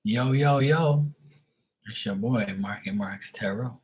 Yo, yo, yo. It's your boy, Marky Marks Tarot.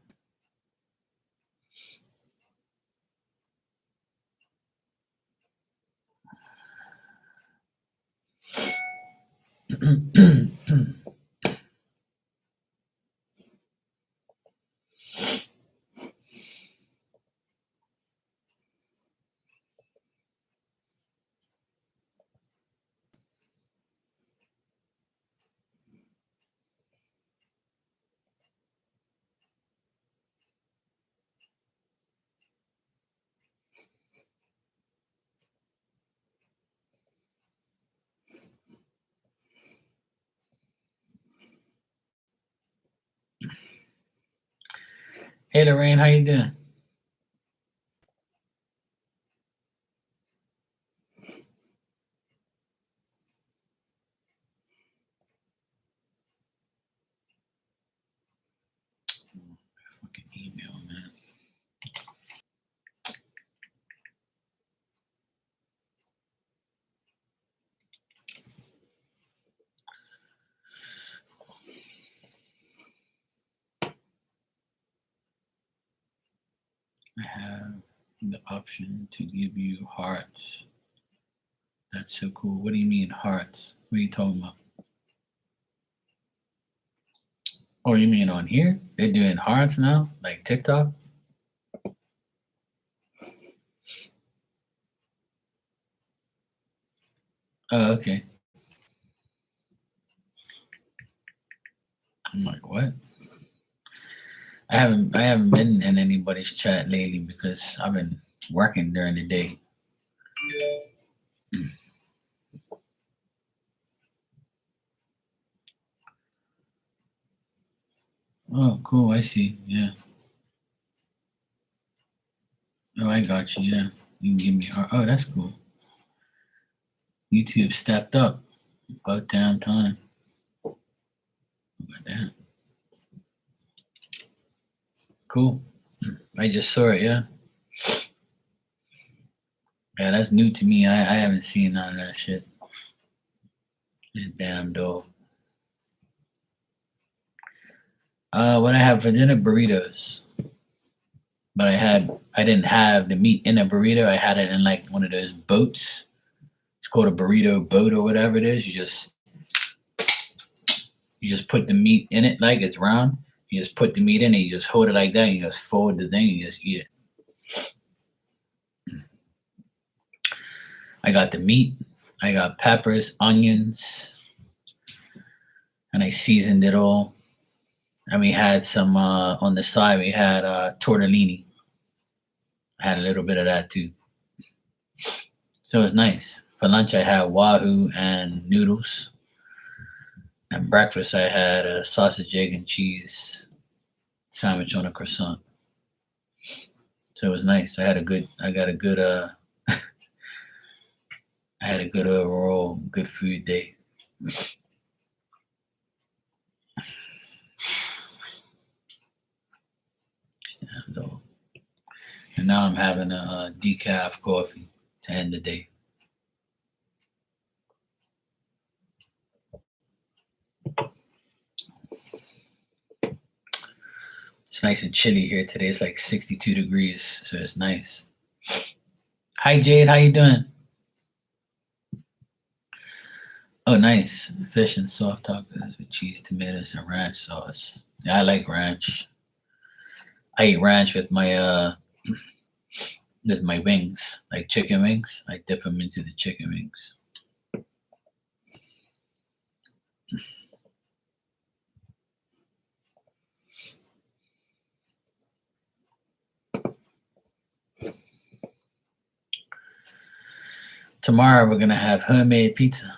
Hey, Lorraine, how you doing? Fucking email, man. I have the option to give you hearts. That's so cool. What do you mean hearts? What are you talking about? Oh, you mean on here? They're doing hearts now? Like TikTok? Oh, okay. I'm like, what? I haven't been in anybody's chat lately because I've been working during the day. Oh, cool. I see. Yeah. Oh, I got you. Yeah. You can give me heart. Oh, that's cool. YouTube stepped up. About damn time. How about that? Cool. I just saw it. Yeah. Yeah, that's new to me. I haven't seen none of that shit. This damn dope. What I had for dinner burritos, but I didn't have the meat in a burrito. I had it in like one of those boats. It's called a burrito boat or whatever it is. You just put the meat in it like it's round. You just put the meat in it. You just hold it like that. And you just fold the thing. And you just eat it. I got the meat. I got peppers, onions, and I seasoned it all. And we had some on the side. We had tortellini. I had a little bit of that too. So it was nice. For lunch, I had wahoo and noodles. And breakfast, I had a sausage, egg, and cheese sandwich on a croissant. So it was nice. I had a good overall good food day. And now I'm having a decaf coffee to end the day. It's nice and chilly here today. It's like 62 degrees, so it's nice. Hi Jade, how you doing? Oh, nice. Fish and soft tacos with cheese, tomatoes, and ranch sauce. Yeah, I like ranch. I eat ranch with my wings, like chicken wings. I dip them into the chicken wings. Tomorrow we're gonna have homemade pizza.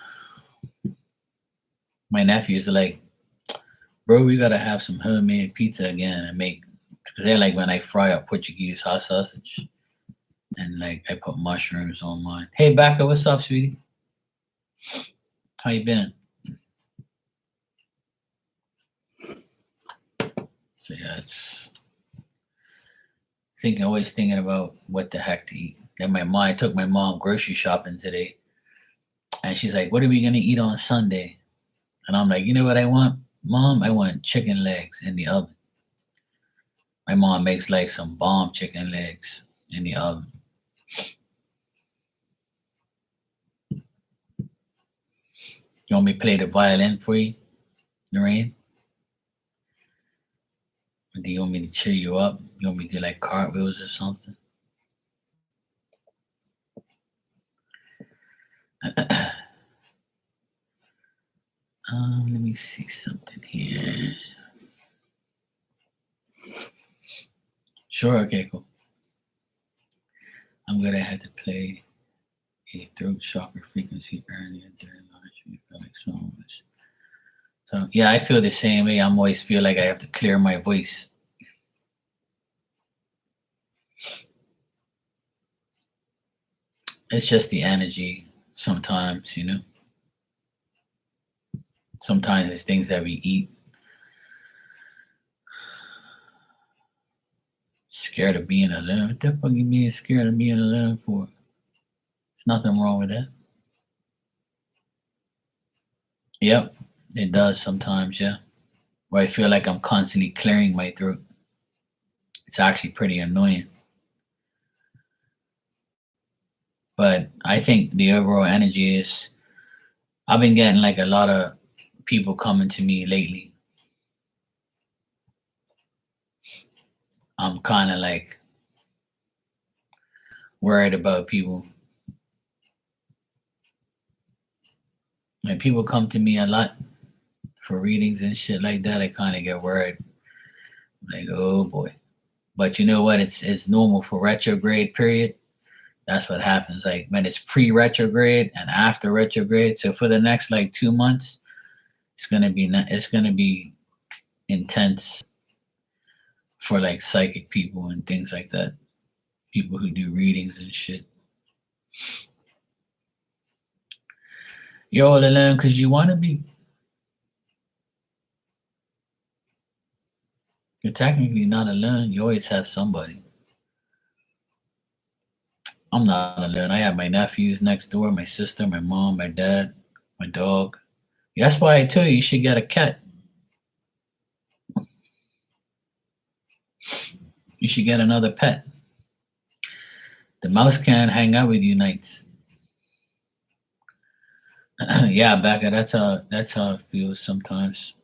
My nephews are like, bro, we gotta have some homemade pizza again and make because they like when I fry up Portuguese hot sausage and like I put mushrooms on mine. Hey Becca, what's up, sweetie? How you been? So yeah, it's always thinking about what the heck to eat. Then I took my mom grocery shopping today, and she's like, "What are we gonna eat on Sunday?" And I'm like, you know what I want, Mom? I want chicken legs in the oven. My mom makes like some bomb chicken legs in the oven. You want me to play the violin for you, Lorraine? Or do you want me to cheer you up? You want me to do like cartwheels or something? Let me see something here. Sure, okay, cool. I'm gonna have to play a throat chakra frequency earlier during launch. You feel like someone was. So yeah, I feel the same way. I'm always feel like I have to clear my voice. It's just the energy sometimes, you know. Sometimes it's things that we eat. Scared of being alone. What the fuck you being scared of being alone for? There's nothing wrong with that. Yep, it does sometimes, yeah. Where I feel like I'm constantly clearing my throat. It's actually pretty annoying. But I think the overall energy is I've been getting like a lot of people coming to me lately. I'm kind of like worried about people. Like people come to me a lot for readings and shit like that. I kind of get worried. Like, oh boy. But you know what? It's normal for retrograde period. That's what happens. Like when it's pre-retrograde and after retrograde. So for the next like 2 months, it's gonna be intense for like psychic people and things like that. People who do readings and shit. You're all alone because you want to be. You're technically not alone. You always have somebody. I'm not alone. I have my nephews next door, my sister, my mom, my dad, my dog. That's why I tell you you should get a cat. You should get another pet. The mouse can't hang out with you nights. Yeah, Becca, that's how it feels sometimes.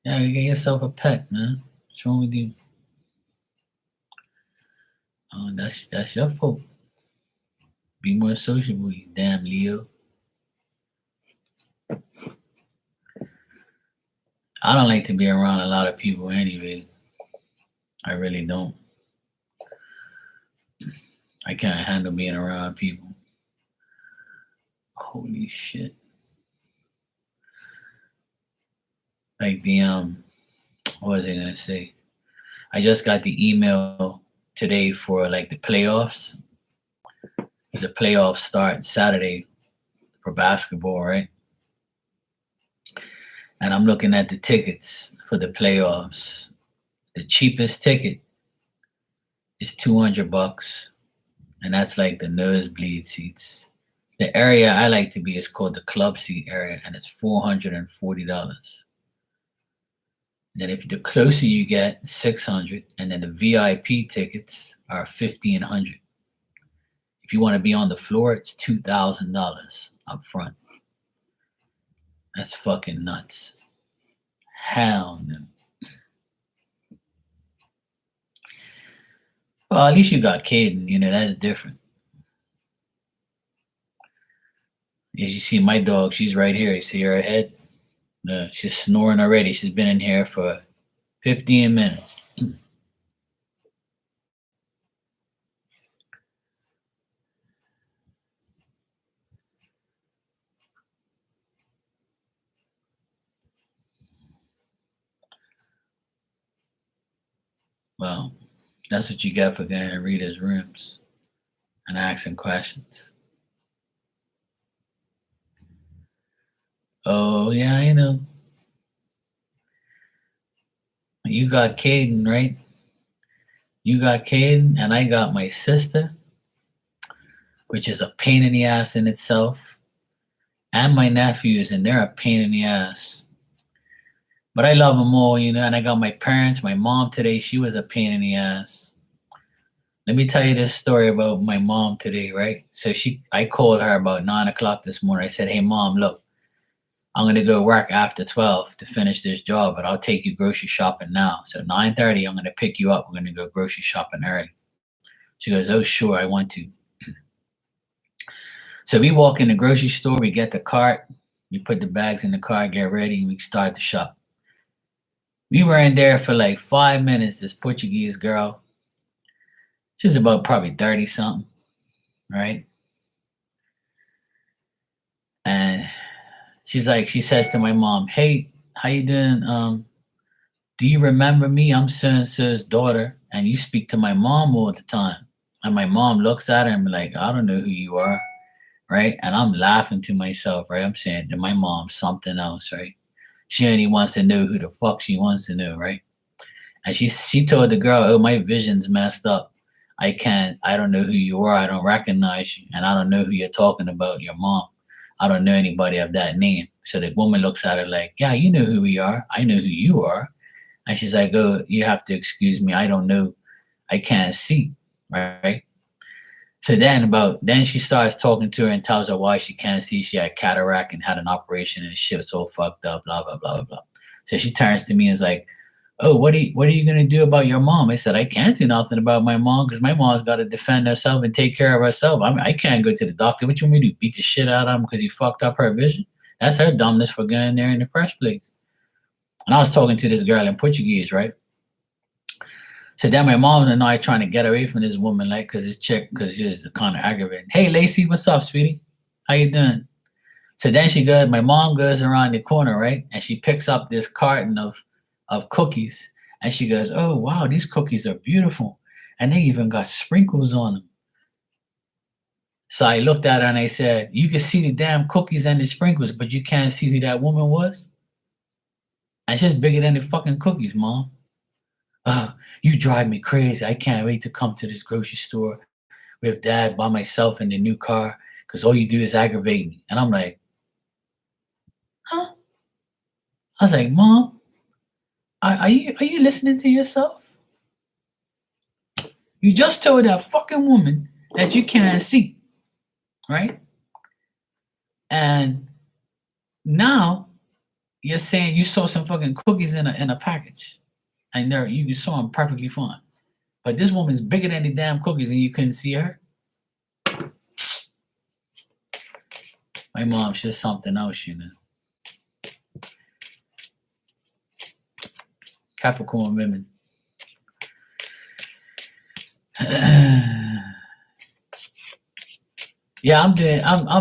Yeah, you get yourself a pet, man. What's wrong with you? That's your fault. Be more sociable, you damn Leo. I don't like to be around a lot of people anyway. I really don't. I can't handle being around people. Holy shit. Like what was I gonna say? I just got the email today for like the playoffs. Because the playoffs start Saturday for basketball, right? And I'm looking at the tickets for the playoffs. The cheapest ticket is $200, and that's like the nosebleed seats. The area I like to be is called the club seat area, and it's $440. Then if the closer you get, 600, and then the VIP tickets are 1,500. If you want to be on the floor, it's $2,000 up front. That's fucking nuts. Hell no. Well, at least you got Caden. You know that's different. As you see, my dog, she's right here. You see her head? She's snoring already. She's been in here for 15 minutes. Well, that's what you get for going to Rita's rooms and asking questions. Oh, yeah, I know. You got Caden, right? You got Caden, and I got my sister. which is a pain in the ass in itself, and my nephews, and they're a pain in the ass. But I love them all, and I got my parents, my mom today, she was a pain in the ass. Let me tell you this story about my mom today, right? So I called her about 9 o'clock this morning. I said, "Hey mom, look, I'm gonna go work after 12 to finish this job, but I'll take you grocery shopping now. So 9:30, I'm gonna pick you up. We're gonna go grocery shopping early." She goes, "Oh sure, I want to." So we walk in the grocery store, we get the cart, we put the bags in the cart, get ready, and we start to shop. We were in there for like 5 minutes. This Portuguese girl, she's about probably 30 something, right? And she says to my mom, "Hey, how you doing? Do you remember me? I'm so and so's daughter, and you speak to my mom all the time." And my mom looks at her and be like, "I don't know who you are," right? And I'm laughing to myself, right? I'm saying that my mom's something else, right? She only wants to know who the fuck she wants to know, right? And she told the girl, "Oh, my vision's messed up. I don't know who you are. I don't recognize you. And I don't know who you're talking about, your mom. I don't know anybody of that name." So the woman looks at her like, "Yeah, you know who we are. I know who you are." And she's like, "Oh, you have to excuse me. I don't know. I can't see." Right? So then she starts talking to her and tells her why she can't see. She had cataract and had an operation and shit's all fucked up, blah, blah, blah, blah, blah. So she turns to me and is like, "Oh, what are you gonna do about your mom?" I said, "I can't do nothing about my mom because my mom's got to defend herself and take care of herself. I can't go to the doctor. What you want me to do? Beat the shit out of him because he fucked up her vision? That's her dumbness for going there in the first place." And I was talking to this girl in Portuguese, right? So then my mom and I trying to get away from this woman, like, because she was kind of aggravating. "Hey, Lacey, what's up, sweetie? How you doing?" So then my mom goes around the corner, right? And she picks up this carton of cookies. And she goes, "Oh, wow, these cookies are beautiful. And they even got sprinkles on them." So I looked at her and I said, "You can see the damn cookies and the sprinkles, but you can't see who that woman was? And she's bigger than the fucking cookies, mom. You drive me crazy. I can't wait to come to this grocery store with dad by myself in the new car because all you do is aggravate me." And I'm like, "Huh?" I was like, "Mom, are you listening to yourself? You just told that fucking woman that you can't see, right? And now you're saying you saw some fucking cookies in a package, and you saw them perfectly fine. But this woman's bigger than the damn cookies, and you couldn't see her." My mom's just something else, Capricorn women. Yeah, I'm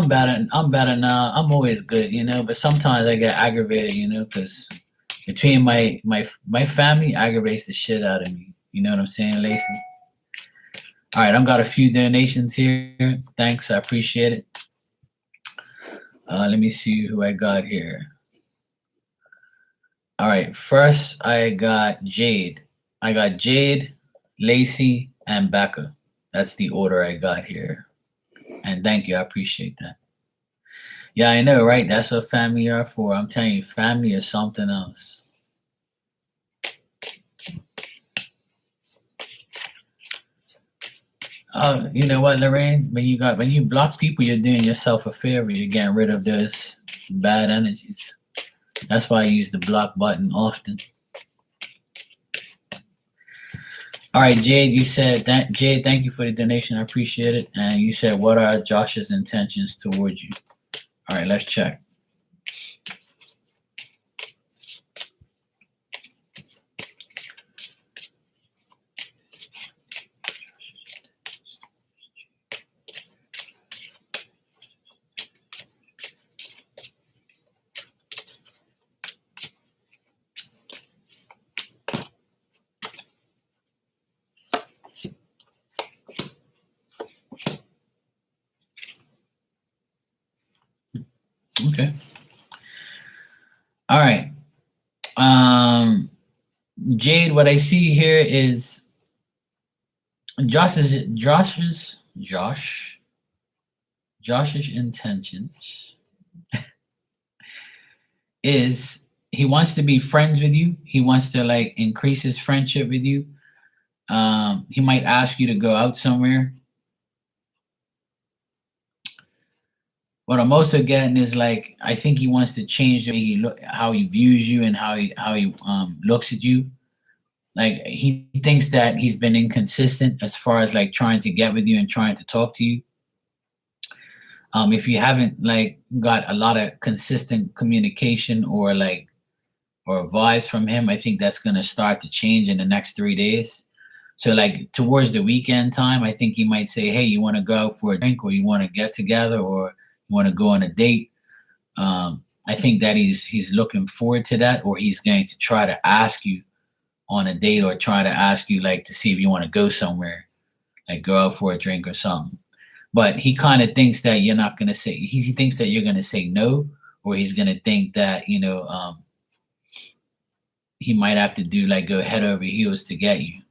better now. I'm always good, but sometimes I get aggravated, because between my family aggravates the shit out of me. You know what I'm saying, Lacey? All right, I've got a few donations here. Thanks, I appreciate it. Let me see who I got here. All right, first I got Jade. I got Jade, Lacey, and Becca. That's the order I got here. And thank you, I appreciate that. Yeah, I know, right? That's what family are for. I'm telling you, family is something else. You know what, Lorraine? When you block people, you're doing yourself a favor. You're getting rid of those bad energies. That's why I use the block button often. All right, Jade, you said that. Jade, thank you for the donation. I appreciate it. And you said, what are Josh's intentions towards you? All right, let's check. Okay. All right. Jade, what I see here is Josh Josh's intentions is he wants to be friends with you. He wants to like increase his friendship with you. He might ask you to go out somewhere. What I'm also getting is like I think he wants to change the way he look, how he views you, and how he looks at you. Like he thinks that he's been inconsistent as far as like trying to get with you and trying to talk to you. If you haven't like got a lot of consistent communication or vibes from him, I think that's gonna start to change in the next 3 days. So like towards the weekend time, I think he might say, "Hey, you want to go out for a drink, or you want to get together, or you want to go on a date?" I think that he's looking forward to that, or he's going to try to ask you on a date, or try to ask you like to see if you want to go somewhere, like go out for a drink or something. But he kind of thinks that you're not gonna say. He thinks that you're gonna say no, or he's gonna think that he might have to do like go head over heels to get you.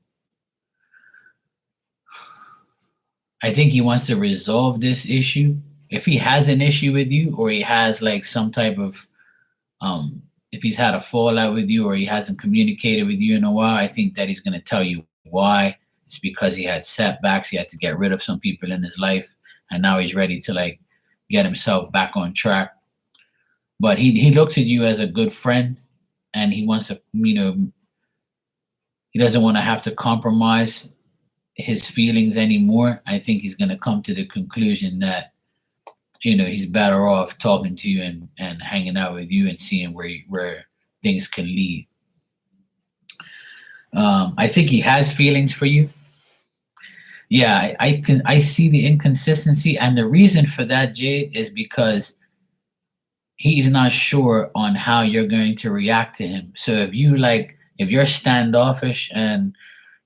I think he wants to resolve this issue. If he has an issue with you, or he has like some type of if he's had a fallout with you, or he hasn't communicated with you in a while, I think that he's going to tell you why. It's because he had setbacks. He had to get rid of some people in his life, and now he's ready to like get himself back on track. But he looks at you as a good friend, and he wants to, he doesn't want to have to compromise his feelings anymore. I think he's going to come to the conclusion that he's better off talking to you and hanging out with you and seeing where things can lead. I think he has feelings for you. Yeah, I see the inconsistency, and the reason for that, Jade, is because he's not sure on how you're going to react to him. So if you're standoffish and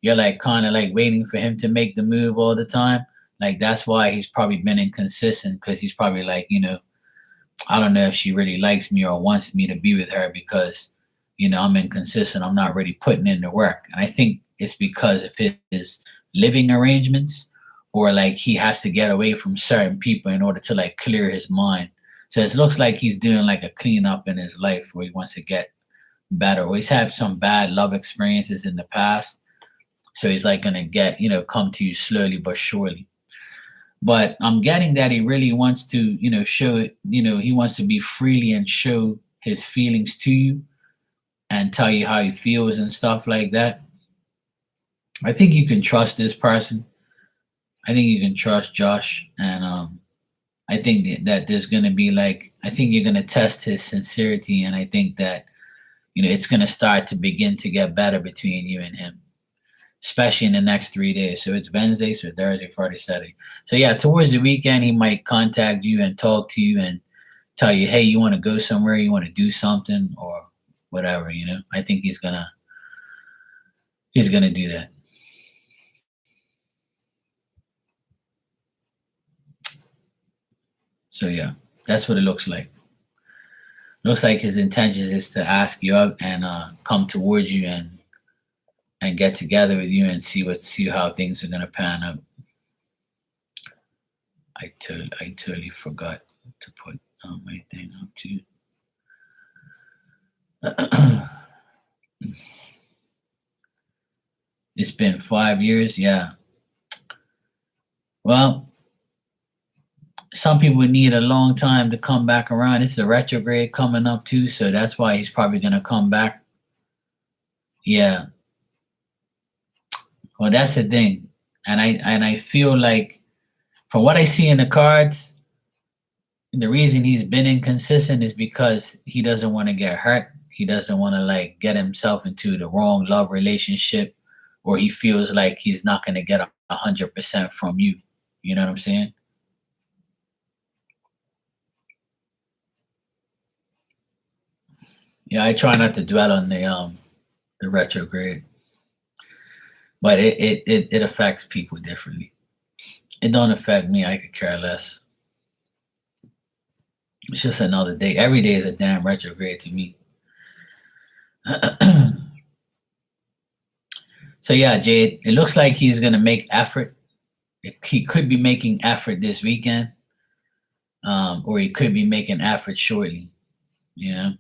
you're like kind of like waiting for him to make the move all the time, like that's why he's probably been inconsistent, because he's probably like, I don't know if she really likes me or wants me to be with her, because I'm inconsistent. I'm not really putting in the work. And I think it's because of his living arrangements, or like he has to get away from certain people in order to like clear his mind. So it looks like he's doing like a cleanup in his life, where he wants to get better. Or he's had some bad love experiences in the past. So he's like gonna get, come to you slowly but surely. But I'm getting that he really wants to, show it, he wants to be freely and show his feelings to you and tell you how he feels and stuff like that. I think you can trust this person. I think you can trust Josh. And I think that there's going to be like, I think you're going to test his sincerity. And I think that, it's going to start to begin to get better between you and him, especially in the next 3 days. So it's Wednesday, so Thursday, Friday, Saturday. So yeah, towards the weekend, he might contact you and talk to you and tell you, hey, you want to go somewhere, you want to do something, or whatever. I think he's gonna do that. So yeah, that's what it looks like. Looks like his intention is to ask you out and come towards you and get together with you and see how things are gonna pan out. I totally forgot to put my thing up too. It's been 5 years, yeah. Well, some people need a long time to come back around. It's a retrograde coming up too, so that's why he's probably gonna come back. Yeah. Well, that's the thing, and I feel like, from what I see in the cards, the reason he's been inconsistent is because he doesn't want to get hurt. He doesn't want to like get himself into the wrong love relationship, or he feels like he's not going to get 100% from you. You know what I'm saying? Yeah, I try not to dwell on the retrograde, but it affects people differently. It don't affect me. I could care less. It's just another day. Every day is a damn retrograde to me. So yeah, Jade, it looks like he's gonna make effort. He could be making effort this weekend. or he could be making efforts shortly. You know.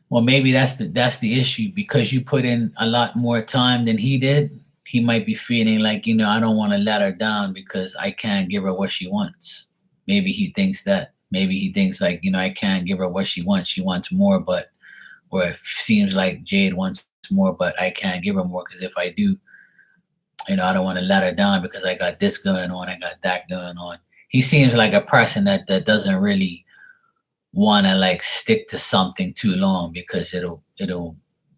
Well, maybe that's the issue because you put in a lot more time than he did. He might be feeling like, I don't want to let her down because I can't give her what she wants. Maybe he thinks that. Maybe he thinks like, I can't give her what she wants. She wants more, but or it seems like Jade wants more, but I can't give her more because if I do, I don't want to let her down because I got this going on, I got that going on. He seems like a person that doesn't really want to like stick to something too long because it'll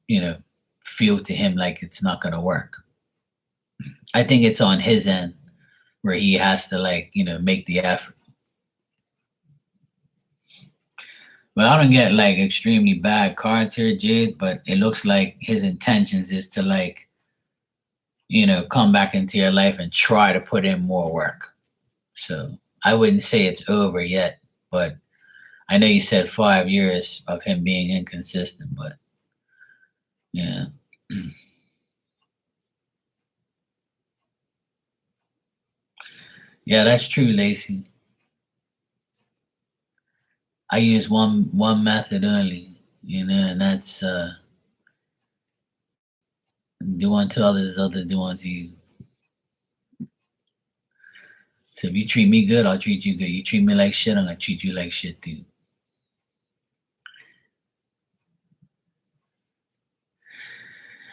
you know feel to him like it's not going to work. I think it's on his end where he has to like make the effort. But I don't get like extremely bad cards here, Jade, but it looks like his intentions is to like come back into your life and try to put in more work. So I wouldn't say it's over yet, but I know you said 5 years of him being inconsistent, but yeah. Yeah, that's true, Lacey. I use one method only, and that's do unto others as others do unto you. So if you treat me good, I'll treat you good. You treat me like shit, I'm gonna treat you like shit too.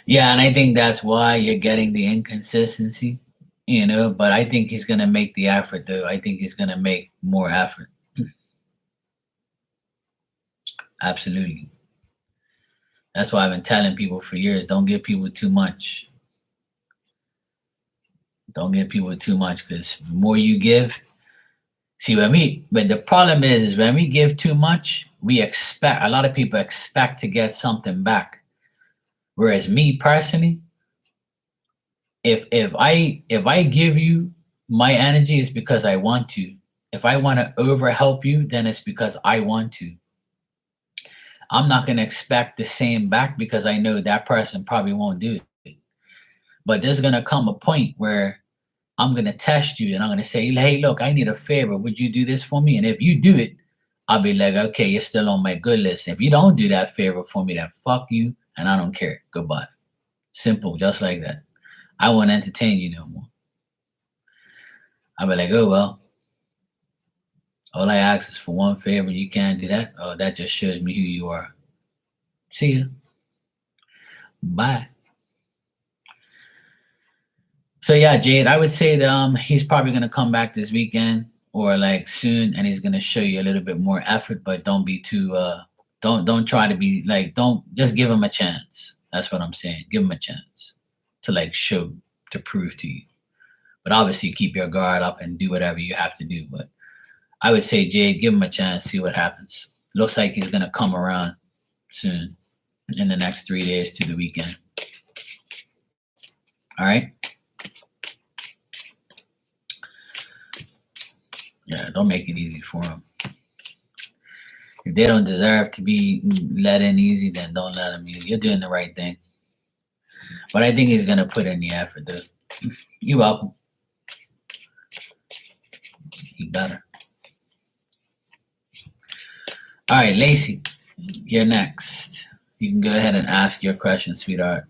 Yeah, and I think that's why you're getting the inconsistency, but I think he's gonna make the effort though. I think he's gonna make more effort. Absolutely. That's why I've been telling people for years, don't give people too much. Don't give people too much because the more you give, see but the problem is when we give too much, we expect a lot of people expect to get something back. Whereas me personally, if I give you my energy, it's because I want to. If I want to over help you, then it's because I want to. I'm not gonna expect the same back because I know that person probably won't do it. But there's gonna come a point where I'm gonna test you and I'm gonna say, hey, look, I need a favor. Would you do this for me? And if you do it, I'll be like, okay, you're still on my good list. If you don't do that favor for me, then fuck you and I don't care. Goodbye. Simple, just like that. I won't entertain you no more. I'll be like, oh well, all I ask is for one favor. You can't do that. Oh, that just shows me who you are. See ya. Bye. So yeah, Jade, I would say that he's probably gonna come back this weekend or like soon, and he's gonna show you a little bit more effort. But don't be too don't try to be like don't just give him a chance. That's what I'm saying. Give him a chance to like show to prove to you. But obviously keep your guard up and do whatever you have to do. But I would say Jade, give him a chance, see what happens. Looks like he's gonna come around soon in the next 3 days to the weekend. All right. Yeah, don't make it easy for them. If they don't deserve to be let in easy, then don't let them in. You're doing the right thing. But I think he's gonna put in the effort, though. You're welcome. You better. All right, Lacey, you're next. You can go ahead and ask your question, sweetheart.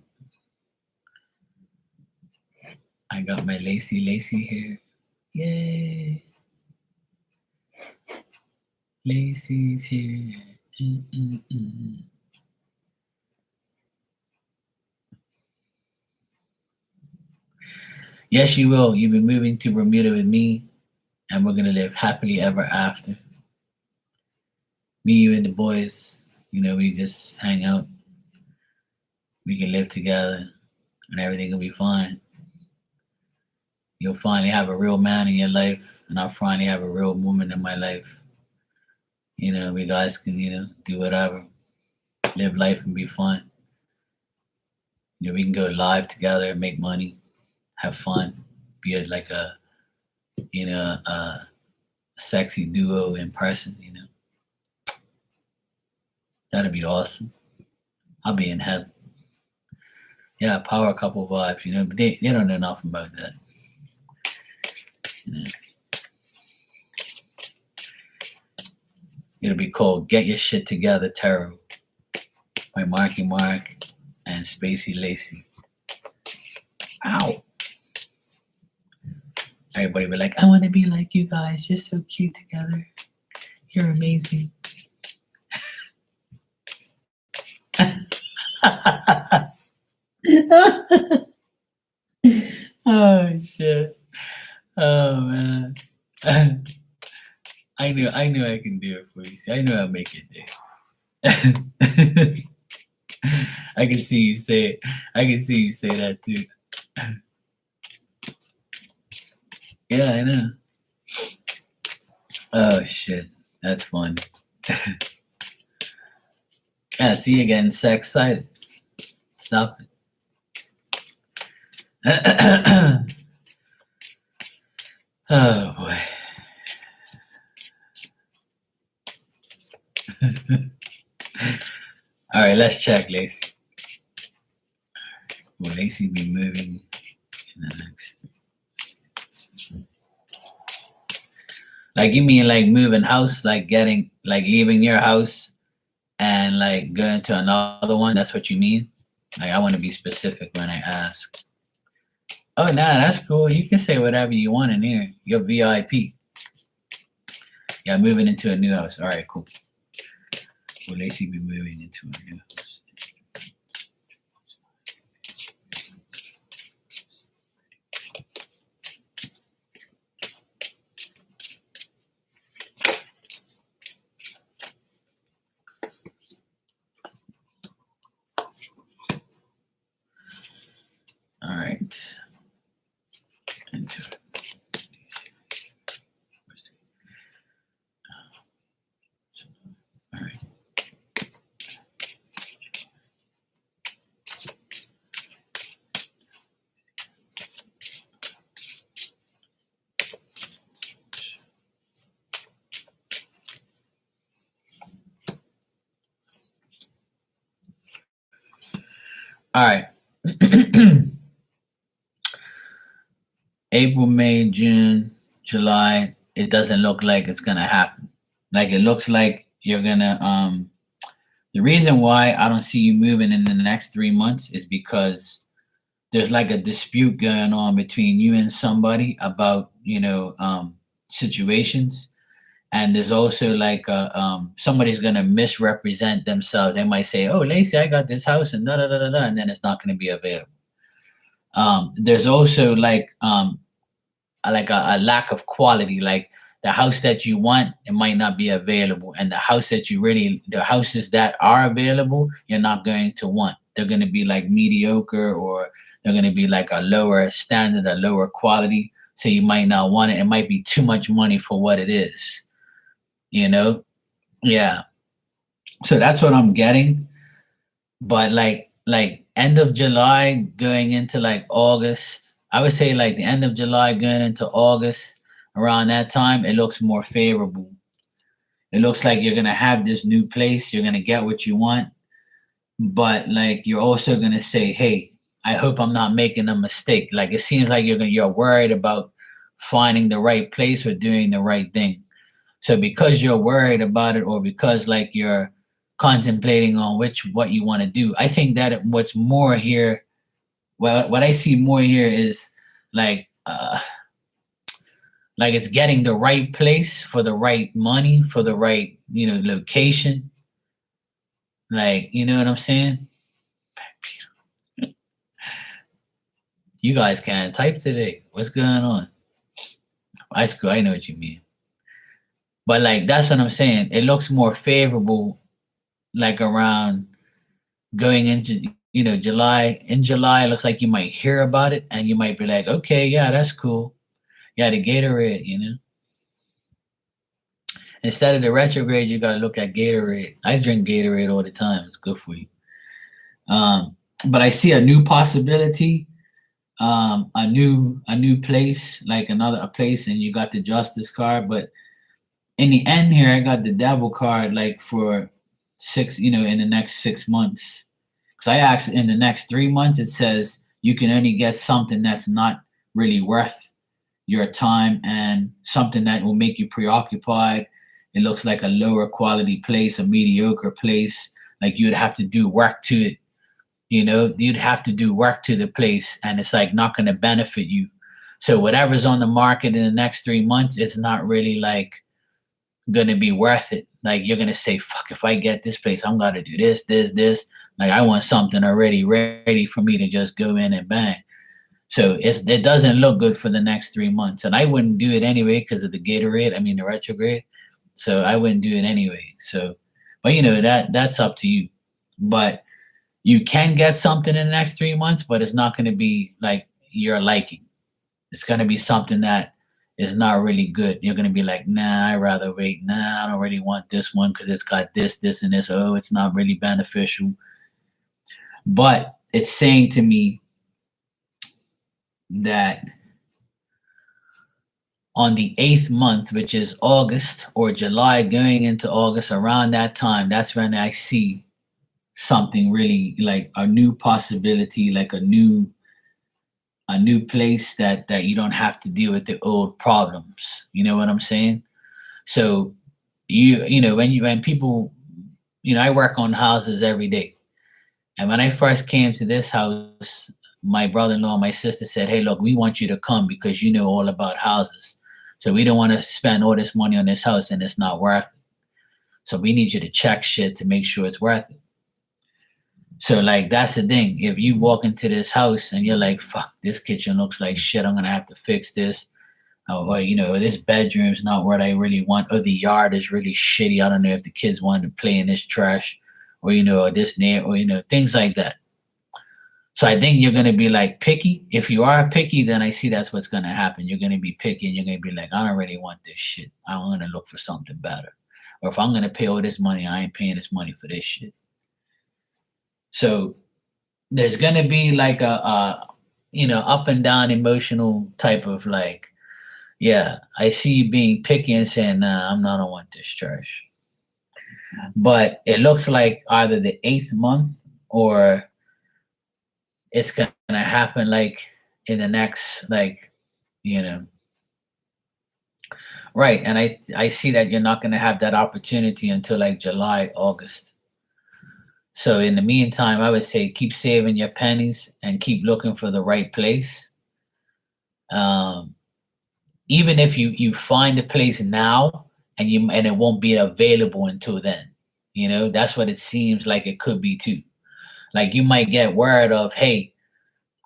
I got my Lacey here. Yay. Lacey's here. Yes, you will. You'll be moving to Bermuda with me, and we're going to live happily ever after. Me, you, and the boys, we just hang out. We can live together, and everything will be fine. You'll finally have a real man in your life, and I'll finally have a real woman in my life. We guys can, do whatever, live life and be fun. We can go live together, make money, have fun, be like a sexy duo in person. That'd be awesome. I'll be in heaven. Yeah, power couple vibes. But they don't know nothing about that. It'll be called Get Your Shit Together Tarot by Marky Mark and Spacey Lacey. Ow. Everybody be like, I want to be like you guys. You're so cute together. You're amazing. Oh shit. Oh man. I knew I can do it for you. See, I knew I'll make it there. I can see you say it. I can see you say that too. Yeah, I know. Oh shit. That's fun. Yeah, see you again, sex excited. Stop it. Oh boy. All right, let's check Lacey. Will Lacey be moving in the next? Like you mean like moving house, like getting like leaving your house and like going to another one? That's what you mean? Like I want to be specific when I ask. Oh, nah, that's cool. You can say whatever you want in here. You're VIP. Yeah, moving into a new house. All right, cool. Will Lacey be moving into a new house? All right. Into it. All right. All right. April, May, June, July, it doesn't look like it's gonna happen. Like it looks like you're gonna the reason why I don't see you moving in the next 3 months is because there's like a dispute going on between you and somebody about, situations. And there's also like somebody's gonna misrepresent themselves. They might say, "Oh, Lacey, I got this house," and da da da da da, and then it's not gonna be available. There's also like a lack of quality. Like the house that you want, it might not be available, and the houses that are available, you're not going to want. They're going to be like mediocre, or they're going to be like a lower standard, a lower quality. So you might not want it. It might be too much money for what it is. Yeah. So that's what I'm getting. But like end of July going into like August, I would say like the end of July going into August, around that time, it looks more favorable. It looks like you're gonna have this new place, you're gonna get what you want, but like you're also gonna say, "Hey, I hope I'm not making a mistake." Like it seems like you're worried about finding the right place or doing the right thing. So because you're worried about it, or because like you're contemplating on what you want to do, I think that what's more here, well, what I see more here is like like it's getting the right place for the right money for the right location. Like, you know what I'm saying? You guys can't type today. What's going on? High school, I know what you mean. But like that's what I'm saying. It looks more favorable like around going into July. In July, it looks like you might hear about it and you might be like, okay, yeah, that's cool. Yeah, the Gatorade, Instead of the retrograde, you gotta look at Gatorade. I drink Gatorade all the time. It's good for you. But I see a new possibility, a new place, like a place, and you got the Justice card. But in the end here, I got the Devil card, like for in the next 6 months. Because I asked in the next 3 months, it says you can only get something that's not really worth your time and something that will make you preoccupied. It looks like a lower quality place, a mediocre place. Like you'd have to do work to it. You'd have to do work to the place, and it's like not going to benefit you. So whatever's on the market in the next 3 months, it's not really like going to be worth it. Like you're going to say, fuck, if I get this place, I'm going to do this, this, this. Like I want something already ready for me to just go in and bang. So it doesn't look good for the next 3 months, and I wouldn't do it anyway because of the Gatorade. I mean the retrograde. So I wouldn't do it anyway. So, but that's up to you. But you can get something in the next 3 months, but it's not going to be like your liking. It's going to be something that is not really good. You're going to be like, nah, I'd rather wait. Nah, I don't really want this one because it's got this, this, and this. Oh, it's not really beneficial. But it's saying to me that on the 8th month, which is August or July, going into August, around that time, that's when I see something really like a new possibility, like a new place that you don't have to deal with the old problems. You know what I'm saying? So when people, I work on houses every day. And when I first came to this house, my brother-in-law and my sister said, hey, look, we want you to come because you know all about houses. So we don't want to spend all this money on this house and it's not worth it. So we need you to check shit to make sure it's worth it. So like that's the thing. If you walk into this house and you're like, fuck, this kitchen looks like shit, I'm gonna have to fix this. Or this bedroom's not what I really want, or the yard is really shitty. I don't know if the kids want to play in this trash, or this near, or things like that. So I think you're gonna be like picky. If you are picky, then I see that's what's gonna happen. You're gonna be picky and you're gonna be like, I don't really want this shit. I'm gonna look for something better. Or if I'm gonna pay all this money, I ain't paying this money for this shit. So there's gonna be like a up and down emotional type of like, yeah, I see you being picky and saying, nah, I don't want this trash. But it looks like either the 8th month or it's gonna happen like in the next right. And I see that you're not gonna have that opportunity until like July, August. So in the meantime, I would say keep saving your pennies and keep looking for the right place. Even if you find the place now and it won't be available until then, that's what it seems like it could be too. Like you might get word of, hey,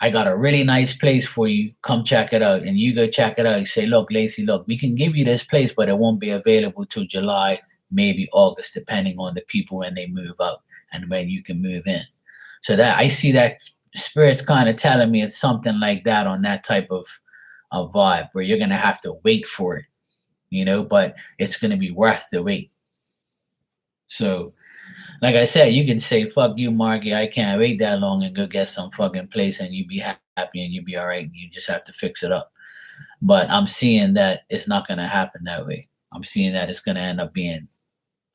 I got a really nice place for you. Come check it out. And you go check it out. You say, look, Lacey, look, we can give you this place, but it won't be available till July, maybe August, depending on the people when they move out and when you can move in. So that I see that spirit's kind of telling me it's something like that on that type of vibe where you're going to have to wait for it, but it's going to be worth the wait. So, like I said, you can say, fuck you, Marky, I can't wait that long and go get some fucking place and you be happy and you be all right. And you just have to fix it up. But I'm seeing that it's not going to happen that way. I'm seeing that it's going to end up being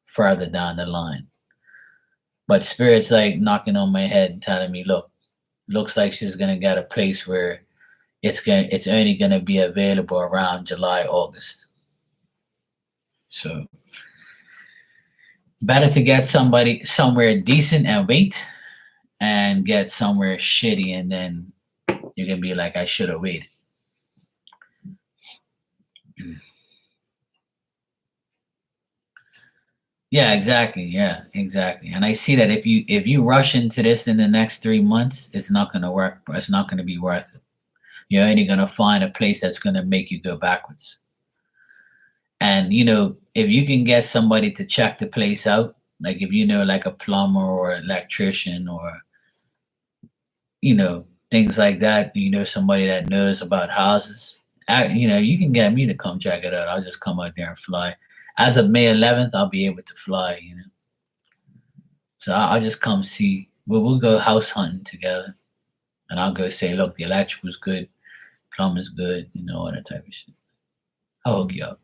further down the line. But spirit's like knocking on my head and telling me, look, looks like she's going to get a place where it's only going to be available around July, August. So better to get somebody somewhere decent and wait and get somewhere shitty and then you're going to be like, I should have waited. Yeah, exactly. Yeah, exactly. And I see that if you rush into this in the next 3 months, it's not going to work. It's not going to be worth it. You're only going to find a place that's going to make you go backwards. And if you can get somebody to check the place out, like if like a plumber or electrician or things like that, somebody that knows about houses, you can get me to come check it out. I'll just come out there and fly. As of May 11th, I'll be able to fly. So I'll just come see. We'll go house hunting together, and I'll go say, look, the electrical's good, plumbing's good, all that type of shit. I'll hook you up.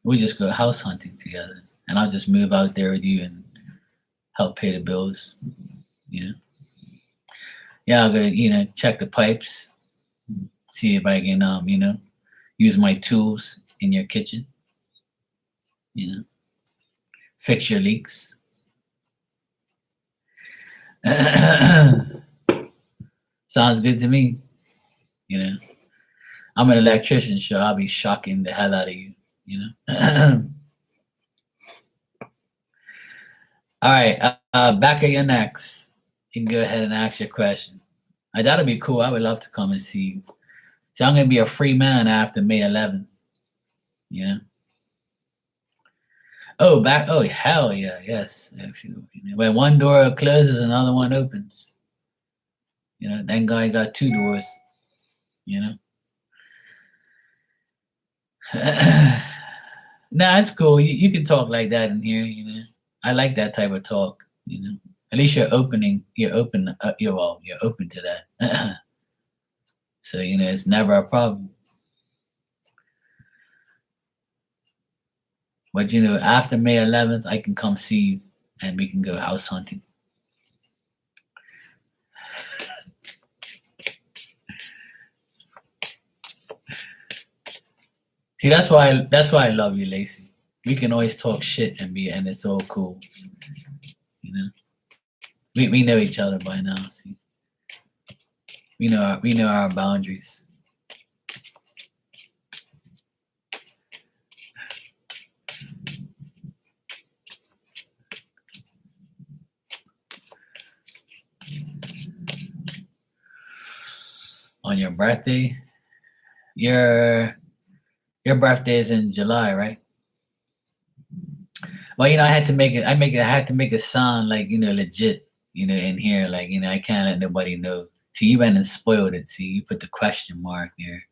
We just go house hunting together, and I'll just move out there with you and help pay the bills. Yeah, I'll go, check the pipes, see if I can, use my tools in your kitchen, fix your leaks. Sounds good to me. I'm an electrician, so I'll be shocking the hell out of you. All right, back at your next. You can go ahead and ask your question. That'll be cool. I would love to come and see you. So I'm gonna be a free man after May 11th. Oh, back. Oh, hell yeah, yes. Actually, when one door closes, another one opens. Thank God I got two doors. Nah, it's cool. You can talk like that in here. I like that type of talk. At least you're opening. You're open. You're open to that. So it's never a problem. But after May 11th, I can come see you, and we can go house hunting. See, that's why I love you, Lacey. We can always talk shit and it's all cool. We know each other by now. See, we know our boundaries. On your birthday, your birthday is in July, right? Well, I had to make it. I had to make it sound like legit. In here, like I can't let nobody know. See, you went and spoiled it. See, you put the question mark there.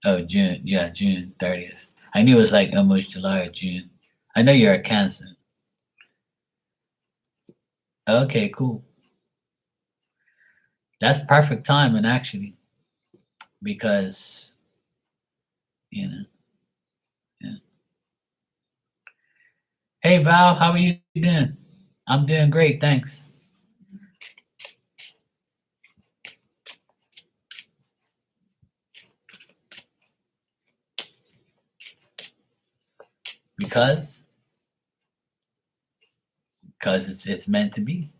Oh, June. Yeah, June 30th. I knew it was like almost July or June. I know you're a Cancer. Okay, cool. That's perfect timing, actually, because Yeah. Hey, Val, how are you doing? I'm doing great, thanks. Because it's meant to be.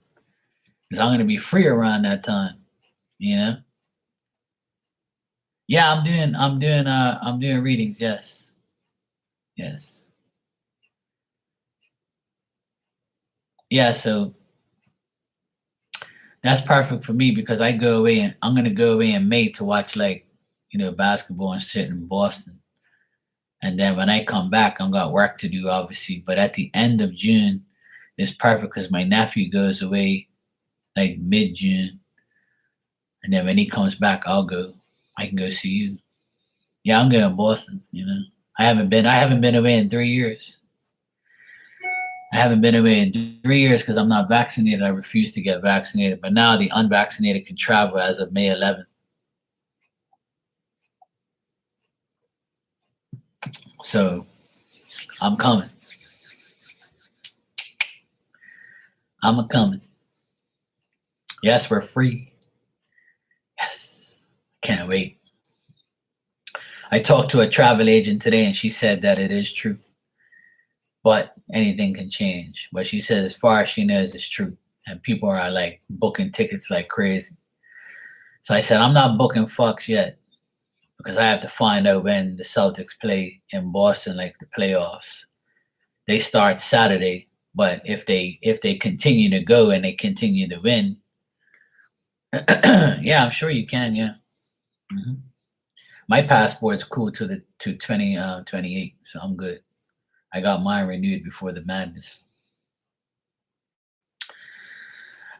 Because I'm gonna be free around that time. Yeah, I'm doing readings. Yes. Yeah, so that's perfect for me because I'm gonna go away in May to watch basketball and shit in Boston. And then when I come back, I'm got work to do, obviously. But at the end of June, it's perfect because my nephew goes away like mid-June, and then when he comes back, I can go see you. Yeah, I'm going to Boston. I haven't been away in 3 years. I haven't been away in 3 years because I'm not vaccinated. I refuse to get vaccinated. But now the unvaccinated can travel as of May 11th. So I'm coming. I'm a coming. Yes, we're free. Yes. Can't wait. I talked to a travel agent today and she said that it is true. But anything can change. But she says as far as she knows it's true. And people are like booking tickets like crazy. So I said, I'm not booking fucks yet because I have to find out when the Celtics play in Boston, like the playoffs. They start Saturday, but if they continue to go and they continue to win, yeah, I'm sure you can. Yeah, my passport's cool to 2028, so I'm good. I got mine renewed before the madness.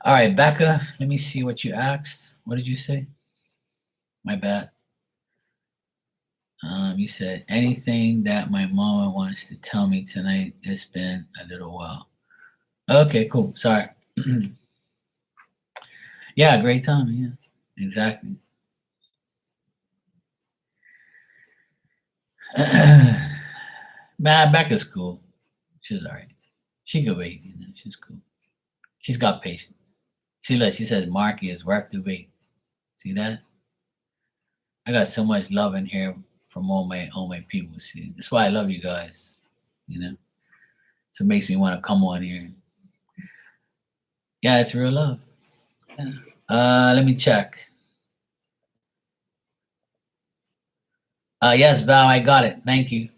All right, Becca, let me see what you asked. What did you say? My bad. You said anything that my mama wants to tell me tonight. It's been a little while. Okay, cool. Sorry. Yeah, great time. Yeah, exactly. Man, Becca's cool. She's all right. She can wait. She's cool. She's got patience. See, look, she says Marky is worth the wait. See that? I got so much love in here from all my people. See, that's why I love you guys. You know, so it makes me want to come on here. Yeah, it's real love. Yeah. Let me check. Yes, Val, I got it. Thank you.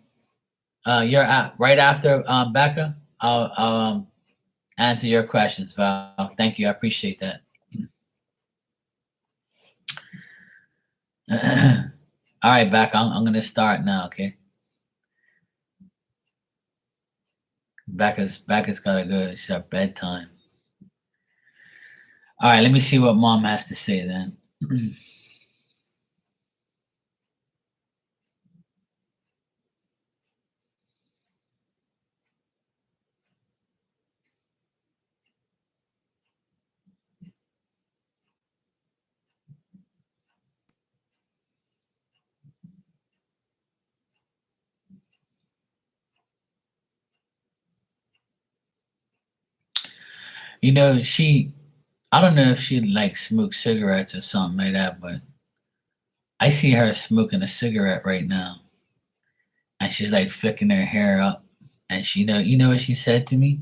You're at right after Becca. I'll answer your questions, Val. Thank you. I appreciate that. All right, Becca. I'm gonna start now. Okay. Becca's gotta go. It's her bedtime. All right. Let me see what Mom has to say then. You know, I don't know if she like smokes cigarettes or something like that, but I see her smoking a cigarette right now, and she's like flicking her hair up, and you know what she said to me?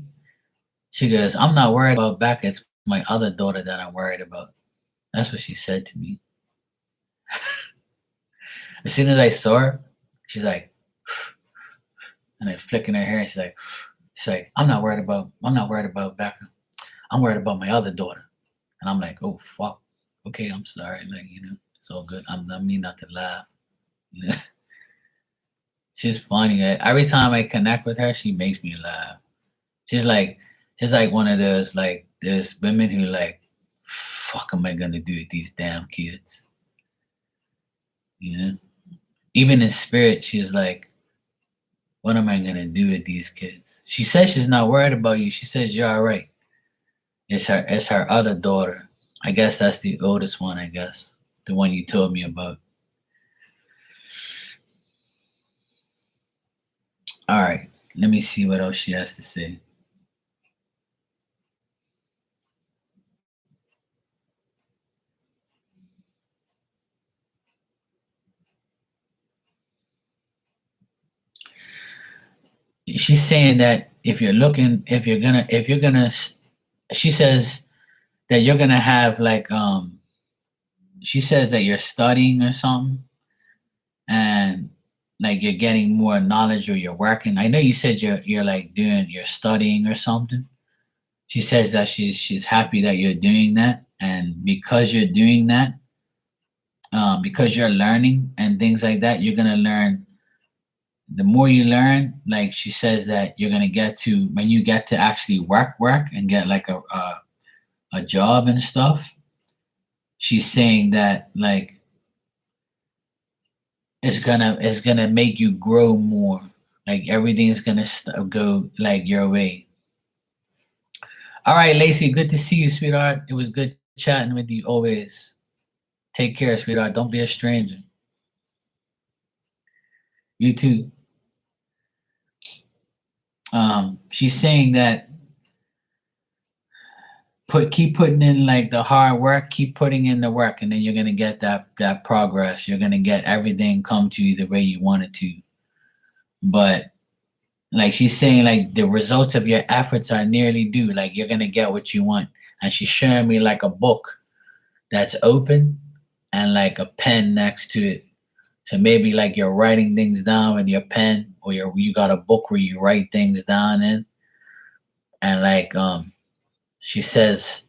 She goes, "I'm not worried about Becca. It's my other daughter that I'm worried about." That's what she said to me. As soon as I saw her, she's like, and like flicking her hair, and she's like, I'm not worried about Becca. I'm worried about my other daughter. And I'm like, oh fuck. Okay, I'm sorry. Like, it's all good. I mean not to laugh. You know? She's funny. Every time I connect with her, she makes me laugh. She's like she's like one of those like those women who like, fuck am I gonna do with these damn kids? You know? Even in spirit, she's like, what am I gonna do with these kids? She says she's not worried about you. She says you're all right. It's her other daughter. I guess that's the oldest one, I guess. The one you told me about. All right. Let me see what else she has to say. She's saying that if you're gonna, she says that you're gonna have like, she says that you're studying or something, and like you're getting more knowledge or you're working. I know you said you're like you're studying or something. She says that she's happy that you're doing that, and because you're doing that, because you're learning and things like that, you're gonna learn. The more you learn, like she says that you're gonna get to when you get to actually work and get like a job and stuff. She's saying that like it's gonna make you grow more. Like everything's gonna go like your way. All right, Lacey, good to see you, sweetheart. It was good chatting with you always. Take care, sweetheart. Don't be a stranger. You too. She's saying that keep putting in like the hard work, keep putting in the work, and then you're gonna get that progress. You're gonna get everything come to you the way you want it to. But like she's saying, like the results of your efforts are nearly due. Like you're gonna get what you want. And she's showing me like a book that's open and like a pen next to it. So maybe like you're writing things down with your pen, or you got a book where you write things down in, and like she says,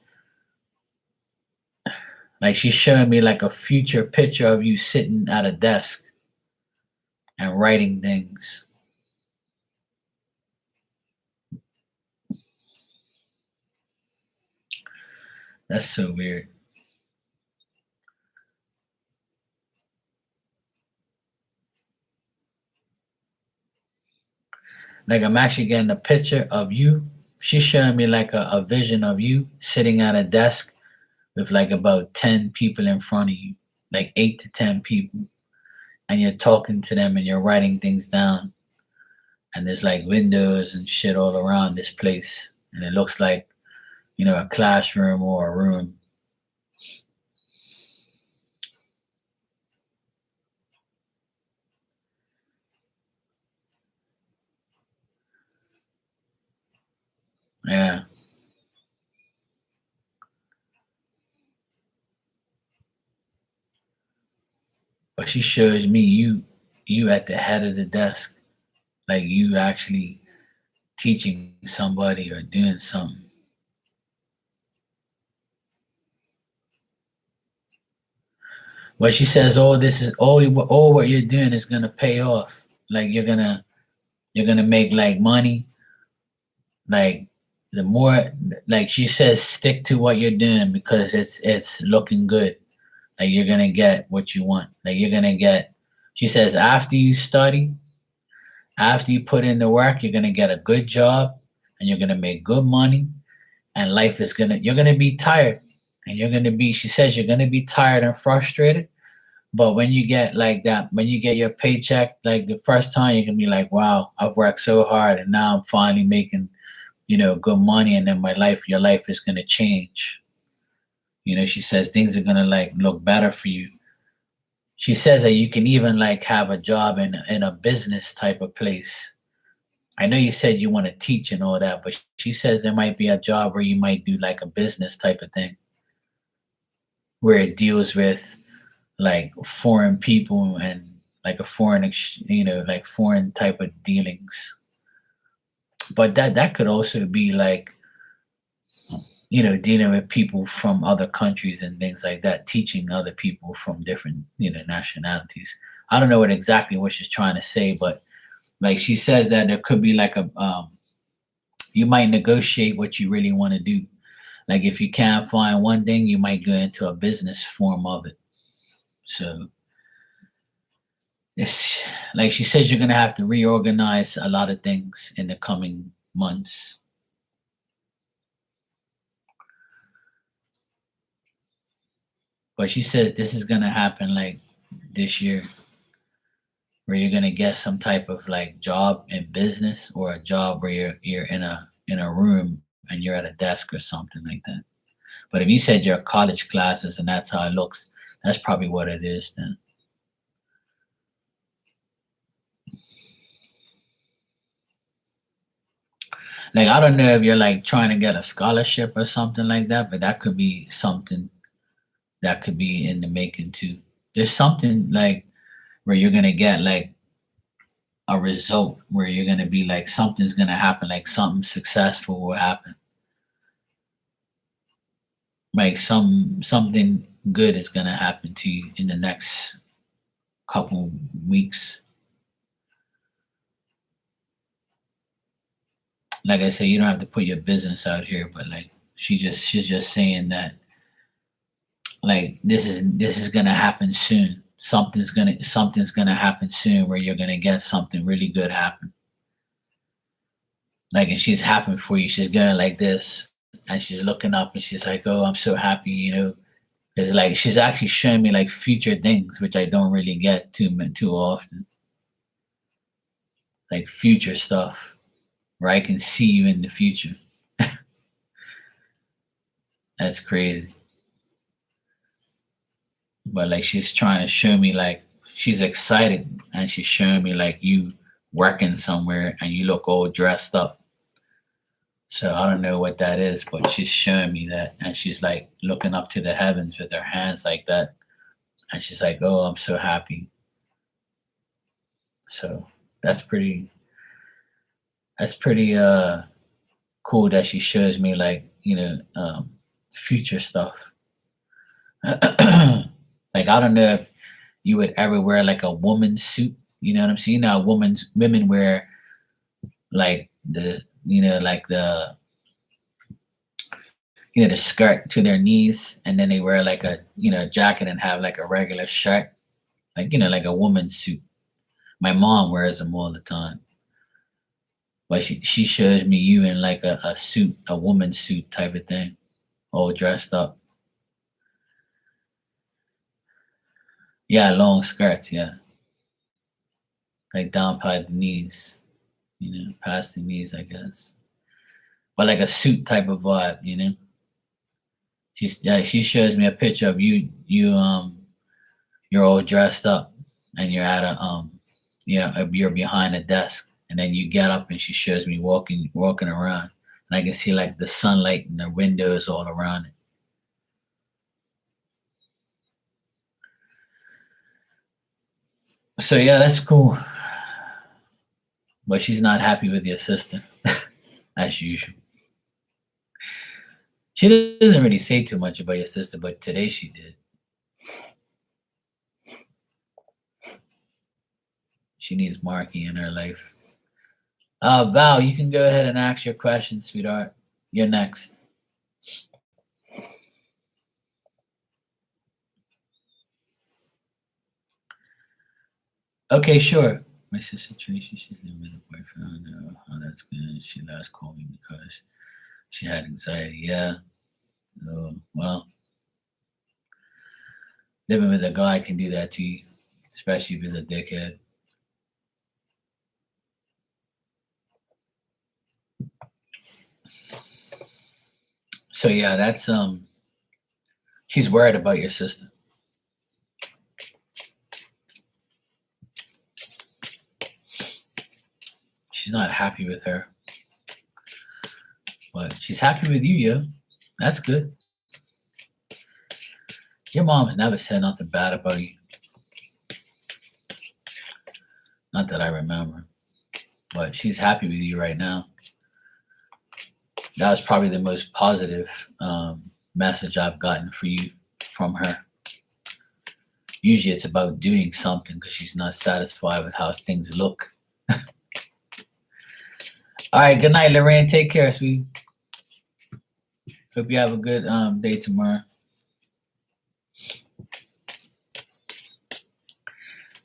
like she's showing me like a future picture of you sitting at a desk and writing things. That's so weird. Like I'm actually getting a picture of you. She's showing me like a vision of you sitting at a desk with like about 10 people in front of you, like 8 to 10 people, and you're talking to them and you're writing things down. And there's like windows and shit all around this place. And it looks like a classroom or a room. Yeah. But she shows me you at the head of the desk, like you actually teaching somebody or doing something. But she says, "Oh, this is all what you're doing is gonna pay off. Like you're gonna make like money. Like the more, like she says, stick to what you're doing because it's looking good. Like you're gonna get what you want. Like you're gonna get." She says, "After you study, after you put in the work, you're gonna get a good job, and you're gonna make good money, and life is gonna you're gonna be tired, and you're gonna be." She says, "You're gonna be tired and frustrated." But when you get like that, when you get your paycheck, like the first time, you can be like, wow, I've worked so hard and now I'm finally making, good money. And then your life is going to change. She says things are going to like look better for you. She says that you can even like have a job in a business type of place. I know you said you want to teach and all that, but she says there might be a job where you might do like a business type of thing where it deals with like foreign people and like a like foreign type of dealings. But that could also be like, dealing with people from other countries and things like that, teaching other people from different, nationalities. I don't know what she's trying to say, but like she says that there could be like you might negotiate what you really want to do. Like if you can't find one thing, you might go into a business form of it. So it's like she says you're gonna have to reorganize a lot of things in the coming months. But she says this is gonna happen like this year, where you're gonna get some type of like job in business or a job where you're in a room and you're at a desk or something like that. But if you said your college classes and that's how it looks, that's probably what it is then. Like I don't know if you're like trying to get a scholarship or something like that, but that could be something that could be in the making too. There's something like where you're gonna get like a result where you're gonna be like something's gonna happen, like something successful will happen. Like something good is gonna happen to you in the next couple weeks. Like I said, you don't have to put your business out here, but like she's just saying that like this is gonna happen soon. Something's gonna happen soon where you're gonna get something really good happen. Like and she's happy for you. She's going like this and she's looking up and she's like, "Oh, I'm so happy," It's like she's actually showing me like future things, which I don't really get too often. Like future stuff where I can see you in the future. That's crazy. But like she's trying to show me like she's excited and she's showing me like you working somewhere and you look all dressed up. So I don't know what that is, but she's showing me that and she's like looking up to the heavens with her hands like that. And she's like, "Oh, I'm so happy." So that's pretty that's pretty cool that she shows me like, future stuff. Like I don't know if you would ever wear like a woman's suit. You know what I'm saying? Now women wear like the skirt to their knees and then they wear like a jacket and have like a regular shirt. Like, like a woman's suit. My mom wears them all the time. But she shows me you in like a suit, a woman's suit type of thing, all dressed up. Yeah, long skirts, yeah. Like down by the knees, past the knees, I guess. But like a suit type of vibe. She shows me a picture of you're all dressed up and you're at a you're behind a desk, and then you get up and she shows me walking around, and I can see like the sunlight and the windows all around it. So yeah, that's cool. But she's not happy with the assistant, as usual. She doesn't really say too much about your sister, but today she did. She needs Marky in her life. Val, you can go ahead and ask your question, sweetheart. You're next. Okay, sure. My sister Tracy, she's never been a boyfriend. Oh, that's good. She last called me because she had anxiety. Yeah. Oh, well, living with a guy can do that to you, especially if he's a dickhead. So yeah, that's she's worried about your sister. She's not happy with her. But she's happy with you, yo. That's good. Your mom's never said nothing bad about you. Not that I remember. But she's happy with you right now. That was probably the most positive message I've gotten for you from her. Usually it's about doing something because she's not satisfied with how things look. All right, good night, Lorraine. Take care, sweetie. Hope you have a good day tomorrow.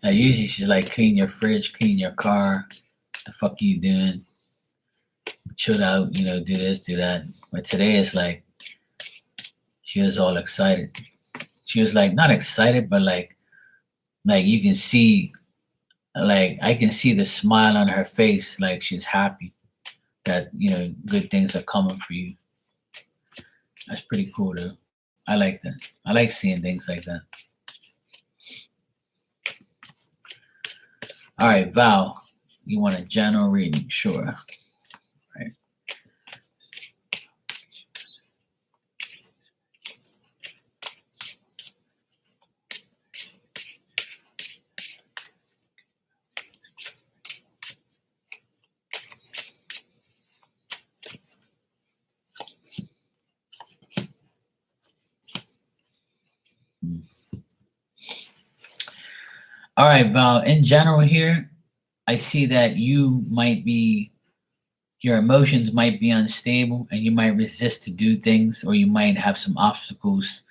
Now, usually she's like, clean your fridge, clean your car. What the fuck are you doing? Chill out, do this, do that. But today it's like, she was all excited. She was like, not excited, but like you can see, like I can see the smile on her face, like she's happy that, good things are coming for you. That's pretty cool, though. I like that. I like seeing things like that. All right, Val, you want a general reading? Sure. Right. All right, Val, in general here, I see that your emotions might be unstable and you might resist to do things, or you might have some obstacles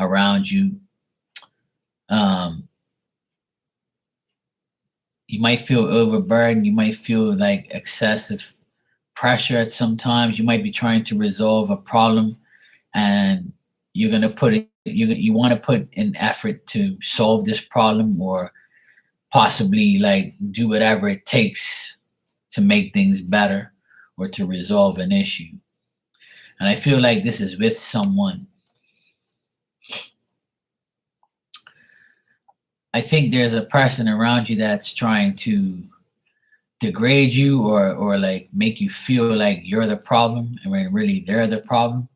around you. You might feel overburdened. You might feel like excessive pressure at some times. You might be trying to resolve a problem, and you're gonna put it. You want to put an effort to solve this problem, or possibly like do whatever it takes to make things better or to resolve an issue. And I feel like this is with someone. I think there's a person around you that's trying to degrade you, or like make you feel like you're the problem and when really they're the problem.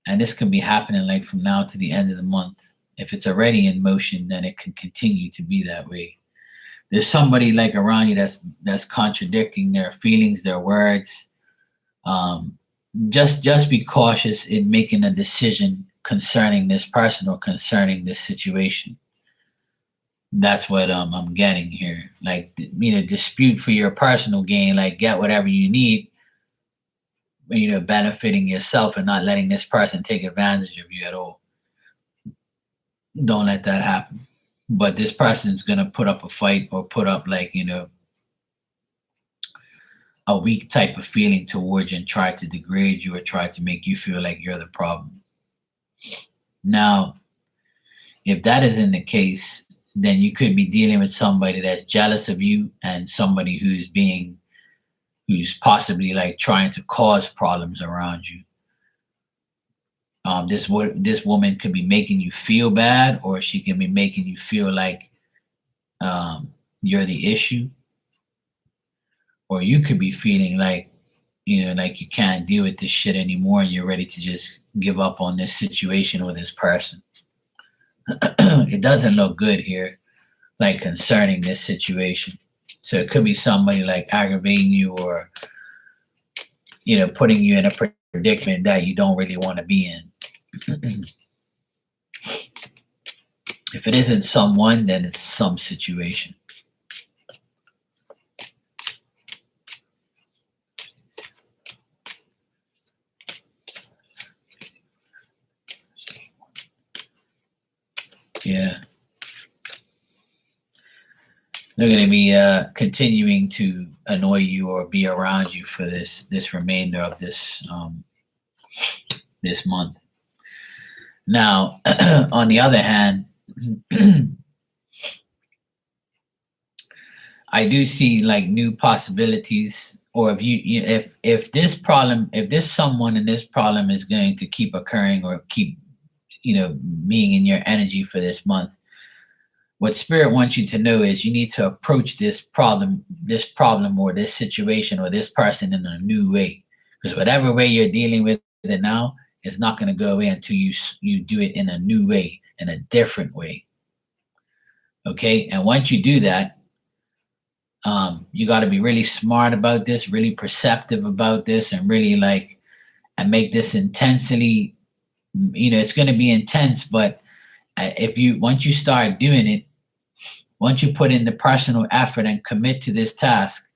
And this can be happening like from now to the end of the month. If it's already in motion, then it can continue to be that way. There's somebody like around you that's contradicting their feelings, their words. Just be cautious in making a decision concerning this person or concerning this situation. That's what I'm getting here. Like, dispute for your personal gain. Like, get whatever you need. Benefiting yourself and not letting this person take advantage of you at all. Don't let that happen. But this person's gonna put up a fight or put up like a weak type of feeling towards you and try to degrade you or try to make you feel like you're the problem. Now, if that isn't the case, then you could be dealing with somebody that's jealous of you and somebody who's possibly like trying to cause problems around you. This woman could be making you feel bad, or she can be making you feel like you're the issue, or you could be feeling like like you can't deal with this shit anymore, and you're ready to just give up on this situation or this person. It doesn't look good here, like concerning this situation. So it could be somebody like aggravating you, or putting you in a predicament that you don't really want to be in. If it isn't someone, then it's some situation. Yeah. They're going to be continuing to annoy you or be around you for this remainder of this month. Now, on the other hand, I do see like new possibilities. Or if this someone and this problem is going to keep occurring or keep being in your energy for this month, what spirit wants you to know is you need to approach this problem or this situation or this person in a new way, because whatever way you're dealing with it now is not going to go away until you do it in a new way, in a different way. Okay, and once you do that, you got to be really smart about this, really perceptive about this, and really and make this intensely. It's going to be intense, but once you start doing it, once you put in the personal effort and commit to this task,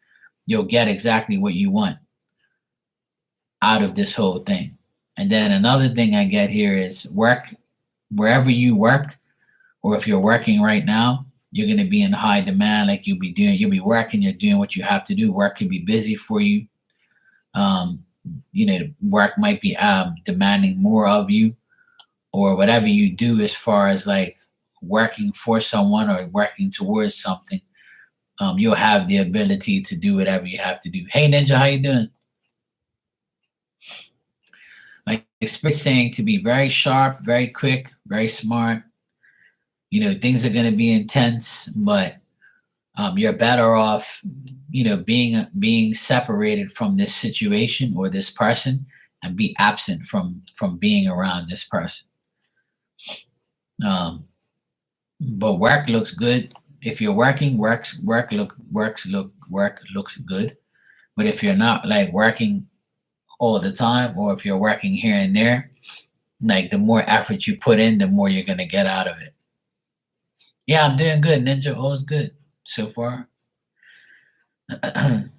you'll get exactly what you want out of this whole thing. And then another thing I get here is work. Wherever you work, or if you're working right now, you're going to be in high demand. Like you'll be working, you're doing what you have to do. Work can be busy for you. Work might be demanding more of you, or whatever you do as far as like working for someone or working towards something. You'll have the ability to do whatever you have to do. Hey Ninja, how you doing? My spirit saying to be very sharp, very quick, very smart. Things are going to be intense, but you're better off, being separated from this situation or this person, and be absent from being around this person. But work looks good. If you're working, work looks good. But if you're not like working all the time, or if you're working here and there, like the more effort you put in, the more you're gonna get out of it. Yeah, I'm doing good, Ninja. All's good so far. But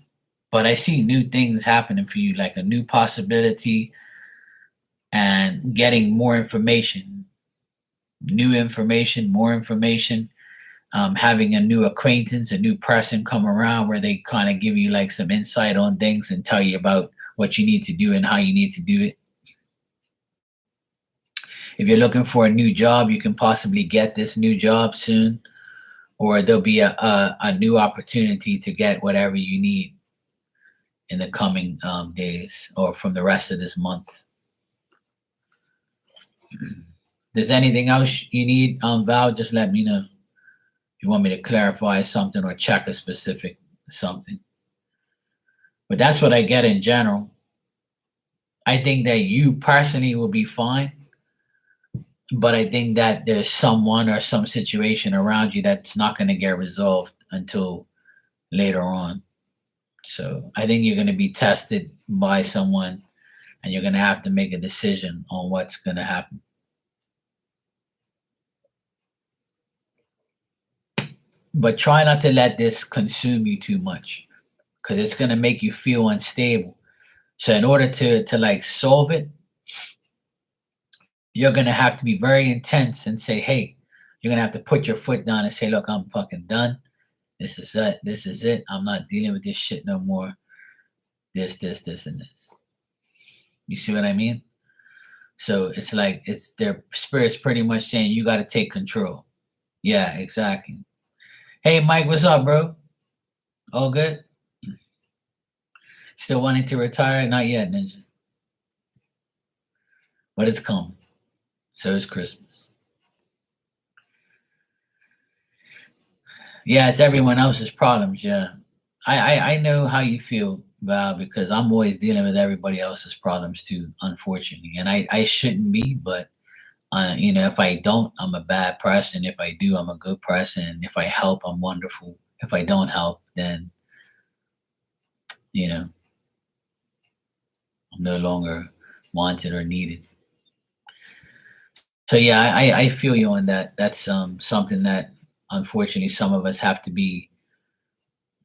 I see new things happening for you, like a new possibility and getting more information, new information, more information, having a new acquaintance, a new person come around where they kind of give you like some insight on things and tell you about what you need to do and how you need to do it. If you're looking for a new job, you can possibly get this new job soon, or there'll be a new opportunity to get whatever you need in the coming days or from the rest of this month. There's anything else you need, Val, just let me know. If you want me to clarify something or check a specific something. But that's what I get in general. I think that you personally will be fine, but I think that there's someone or some situation around you that's not going to get resolved until later on. So I think you're going to be tested by someone, and you're going to have to make a decision on what's going to happen. But try not to let this consume you too much, because it's going to make you feel unstable. So in order to like solve it, you're going to have to be very intense and say, hey, you're going to have to put your foot down and say, look, I'm fucking done. This is it. This is it. I'm not dealing with this shit no more. This, and this. You see what I mean? So it's like it's their spirit's pretty much saying you got to take control. Yeah, exactly. Hey, Mike, what's up, bro? All good? Still wanting to retire? Not yet, Ninja. but it's coming. So is Christmas. Yeah, it's everyone else's problems. Yeah, I know how you feel, Val, because I'm always dealing with everybody else's problems too, unfortunately, and I shouldn't be, but if I don't, I'm a bad person. If I do, I'm a good person. If I help, I'm wonderful. If I don't help, then you know I'm no longer wanted or needed. So yeah, I feel you on that. That's something that unfortunately some of us have to be,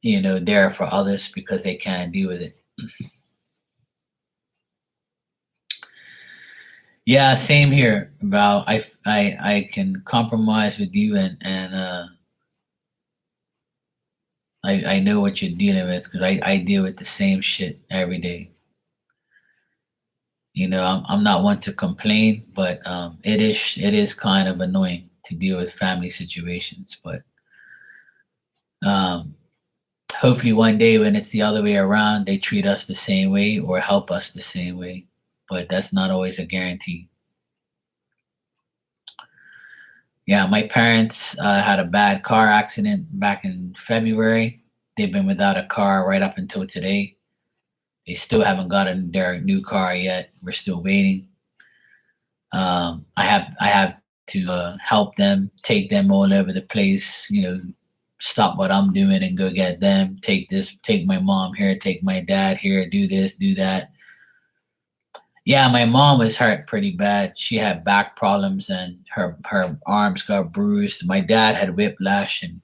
there for others because they can't deal with it. Yeah, same here, Val. I can compromise with you, and I know what you're dealing with because I deal with the same shit every day. I'm not one to complain, but it is kind of annoying to deal with family situations. But um, hopefully one day when it's the other way around, they treat us the same way or help us the same way. But that's not always a guarantee. Yeah, my parents had a bad car accident back in February. They've been without a car right up until today. They still haven't gotten their new car yet. We're still waiting. I have to help them, take them all over the place. Stop what I'm doing and go get them. Take this, take my mom here, take my dad here. Do this, do that. Yeah, my mom was hurt pretty bad. She had back problems and her arms got bruised. My dad had whiplash, and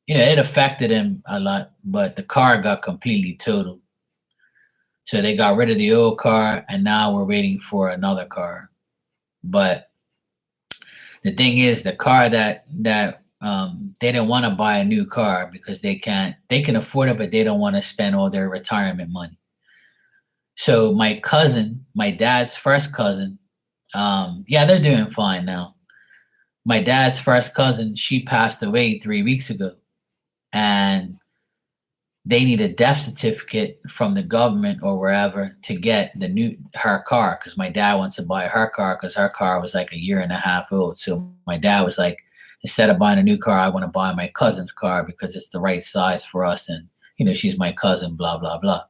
it affected him a lot. But the car got completely totaled, so they got rid of the old car, and now we're waiting for another car. But the thing is, the car that they didn't want to buy a new car because they can't. They can afford it, but they don't want to spend all their retirement money. So my cousin, my dad's first cousin, yeah, they're doing fine now. My dad's first cousin, she passed away 3 weeks ago, and they need a death certificate from the government or wherever to get her car because my dad wants to buy her car because her car was like a year and a half old. So my dad was like, instead of buying a new car, I want to buy my cousin's car because it's the right size for us, and she's my cousin, blah blah blah.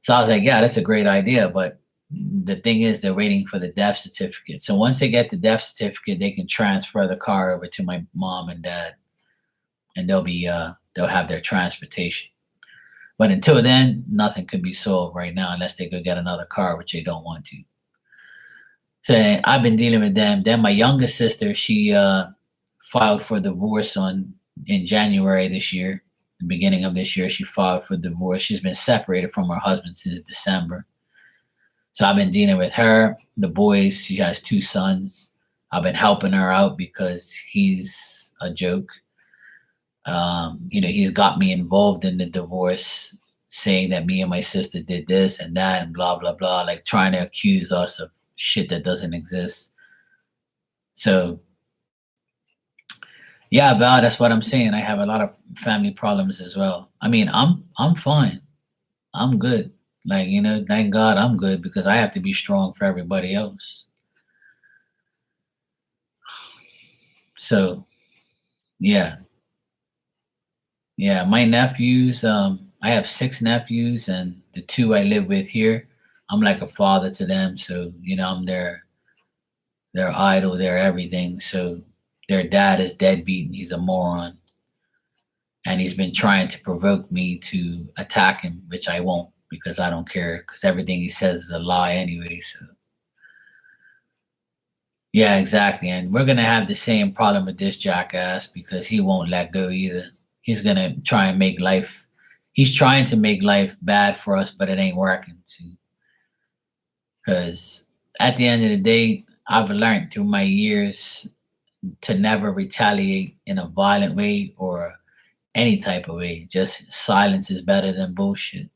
So I was like, yeah, that's a great idea, but the thing is, they're waiting for the death certificate. So once they get the death certificate, they can transfer the car over to my mom and dad, and they'll have their transportation. But until then, nothing could be solved right now unless they go get another car, which they don't want to. So I've been dealing with them. Then my youngest sister, she filed for divorce in January this year. The beginning of this year, she filed for divorce. She's been separated from her husband since December. So I've been dealing with her, the boys. She has 2 sons. I've been helping her out because he's a joke. He's got me involved in the divorce, saying that me and my sister did this and that and blah blah blah, like trying to accuse us of shit that doesn't exist. So yeah, Val, that's what I'm saying. I have a lot of family problems as well. I mean, I'm fine. I'm good. Like, thank God I'm good because I have to be strong for everybody else. So yeah. Yeah, my nephews, I have 6 nephews, and the 2 I live with here, I'm like a father to them. So, I'm their idol, their everything. So their dad is deadbeat and he's a moron. And he's been trying to provoke me to attack him, which I won't because I don't care because everything he says is a lie anyway. So yeah, exactly. And we're gonna have the same problem with this jackass because he won't let go either. He's gonna try and make life. He's trying to make life bad for us, but it ain't working. See, because at the end of the day, I've learned through my years to never retaliate in a violent way or any type of way. Just silence is better than bullshit.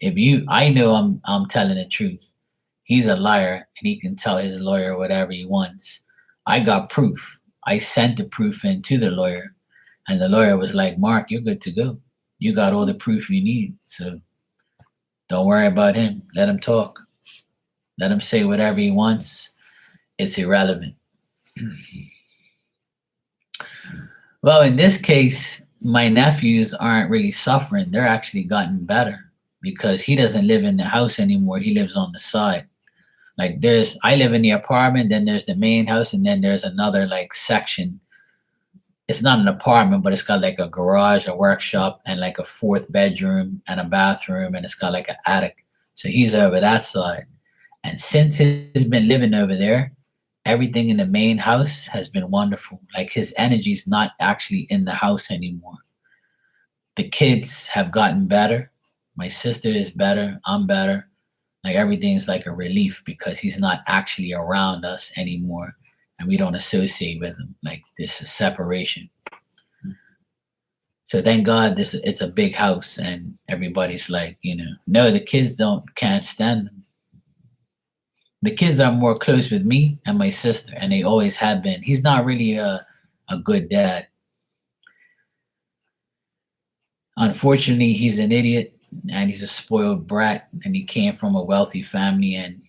I know I'm telling the truth. He's a liar and he can tell his lawyer whatever he wants. I got proof. I sent the proof in to the lawyer, and the lawyer was like, Mark, you're good to go. You got all the proof you need. So don't worry about him. Let him talk. Let him say whatever he wants. It's irrelevant. Well, in this case, my nephews aren't really suffering. They're actually gotten better because he doesn't live in the house anymore. He lives on the side. Like I live in the apartment, then there's the main house, and then there's another like section. It's not an apartment, but it's got like a garage, a workshop, and like a fourth bedroom and a bathroom, and it's got like an attic. So he's over that side. And since he's been living over there, everything in the main house has been wonderful. Like his energy's not actually in the house anymore. The kids have gotten better. My sister is better. I'm better. Like everything's like a relief because he's not actually around us anymore and we don't associate with him. Like there's a separation. So thank God it's a big house and everybody's like, no, the kids can't stand him. The kids are more close with me and my sister, and they always have been. He's not really a good dad. Unfortunately, he's an idiot and he's a spoiled brat, and he came from a wealthy family, and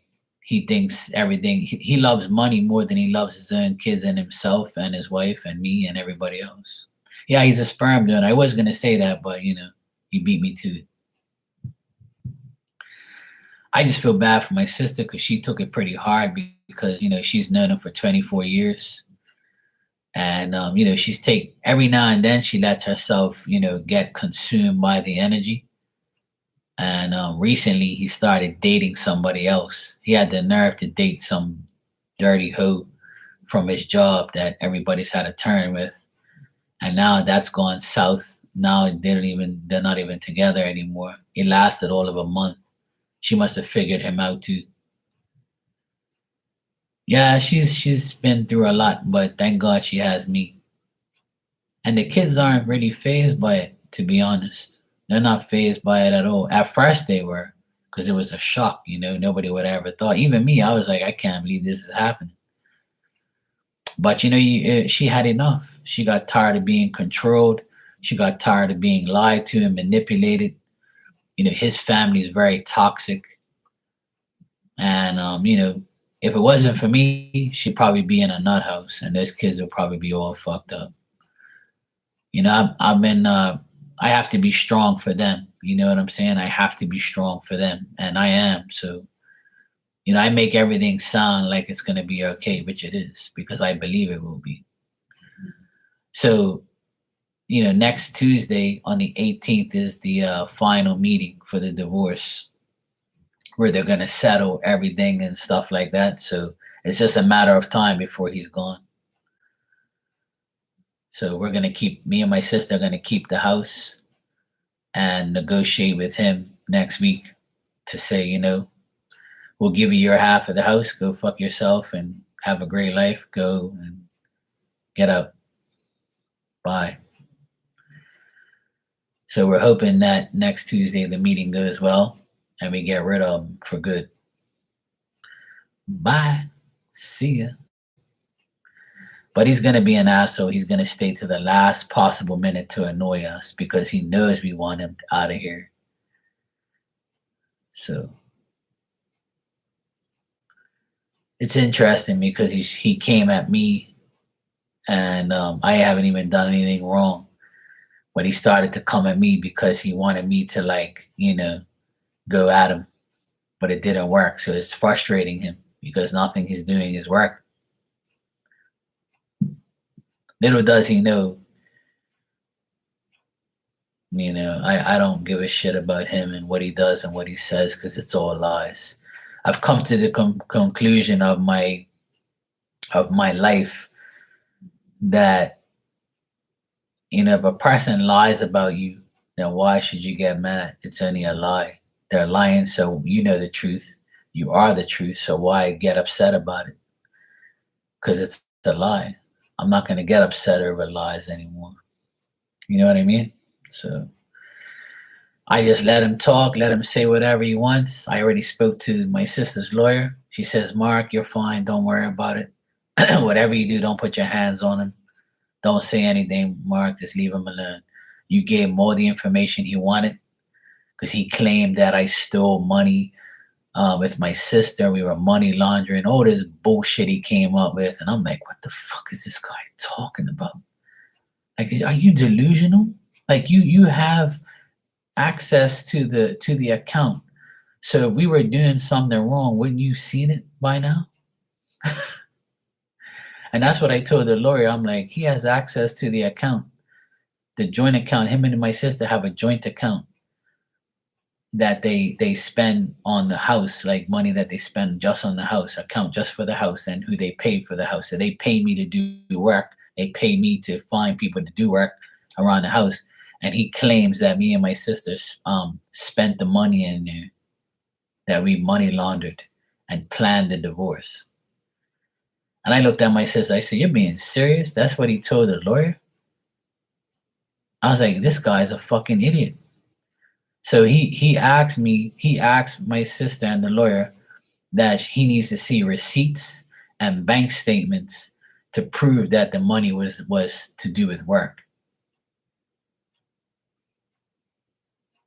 he thinks everything. He loves money more than he loves his own kids and himself and his wife and me and everybody else. Yeah, he's a sperm donor. I was gonna say that, but he beat me to it. I just feel bad for my sister because she took it pretty hard because she's known him for 24 years, and she's every now and then she lets herself get consumed by the energy. And recently he started dating somebody else. He had the nerve to date some dirty hoe from his job that everybody's had a turn with, and now that's gone south. Now they're not even together anymore. It lasted all of a month. She must have figured him out too. Yeah, she's been through a lot, but thank God she has me. And the kids aren't really phased by it, to be honest. They're not phased by it at all. At first they were, because it was a shock, nobody would have ever thought. Even me, I was like, I can't believe this is happening. But she had enough. She got tired of being controlled. She got tired of being lied to and manipulated. His family is very toxic. And, if it wasn't for me, she'd probably be in a nut house and those kids would probably be all fucked up. I have to be strong for them. You know what I'm saying? I have to be strong for them. And I am. So, I make everything sound like it's going to be okay, which it is because I believe it will be. So, next Tuesday on the 18th is the final meeting for the divorce where they're going to settle everything and stuff like that. So it's just a matter of time before he's gone. So me and my sister are going to keep the house and negotiate with him next week to say, we'll give you your half of the house, go fuck yourself and have a great life, go and get out. Bye. So we're hoping that next Tuesday the meeting goes well and we get rid of him for good. Bye. See ya. But he's going to be an asshole. He's going to stay to the last possible minute to annoy us because he knows we want him out of here. So it's interesting because he came at me and I haven't even done anything wrong. But he started to come at me because he wanted me to go at him. But it didn't work. So it's frustrating him because nothing he's doing is working. Little does he know, I don't give a shit about him and what he does and what he says because it's all lies. I've come to the conclusion of my life that, if a person lies about you, then why should you get mad? It's only a lie. They're lying, so you know the truth. You are the truth, so why get upset about it? Because it's a lie. I'm not going to get upset over lies anymore. You know what I mean? So I just let him talk, let him say whatever he wants. I already spoke to my sister's lawyer. She says, Mark, you're fine. Don't worry about it. Whatever you do, don't put your hands on him. Don't say anything, Mark. Just leave him alone. You gave him all the information he wanted because he claimed that I stole money with my sister. We were money laundering, all this bullshit he came up with. And I'm like, what the fuck is this guy talking about? Like, are you delusional? Like you have access to the account. So if we were doing something wrong, wouldn't you seen it by now? And that's what I told the lawyer. I'm like, he has access to the account, the joint account. Him and my sister have a joint account that they spend on the house, like money that they spend just on the house, account just for the house, and who they pay for the house. So they pay me to do work. They pay me to find people to do work around the house. And he claims that me and my sisters spent the money in there, that we money laundered and planned the divorce. And I looked at my sister. I said, "You're being serious? That's what he told the lawyer?" I was like, "This guy's a fucking idiot." So he asked my sister and the lawyer that he needs to see receipts and bank statements to prove that the money was to do with work.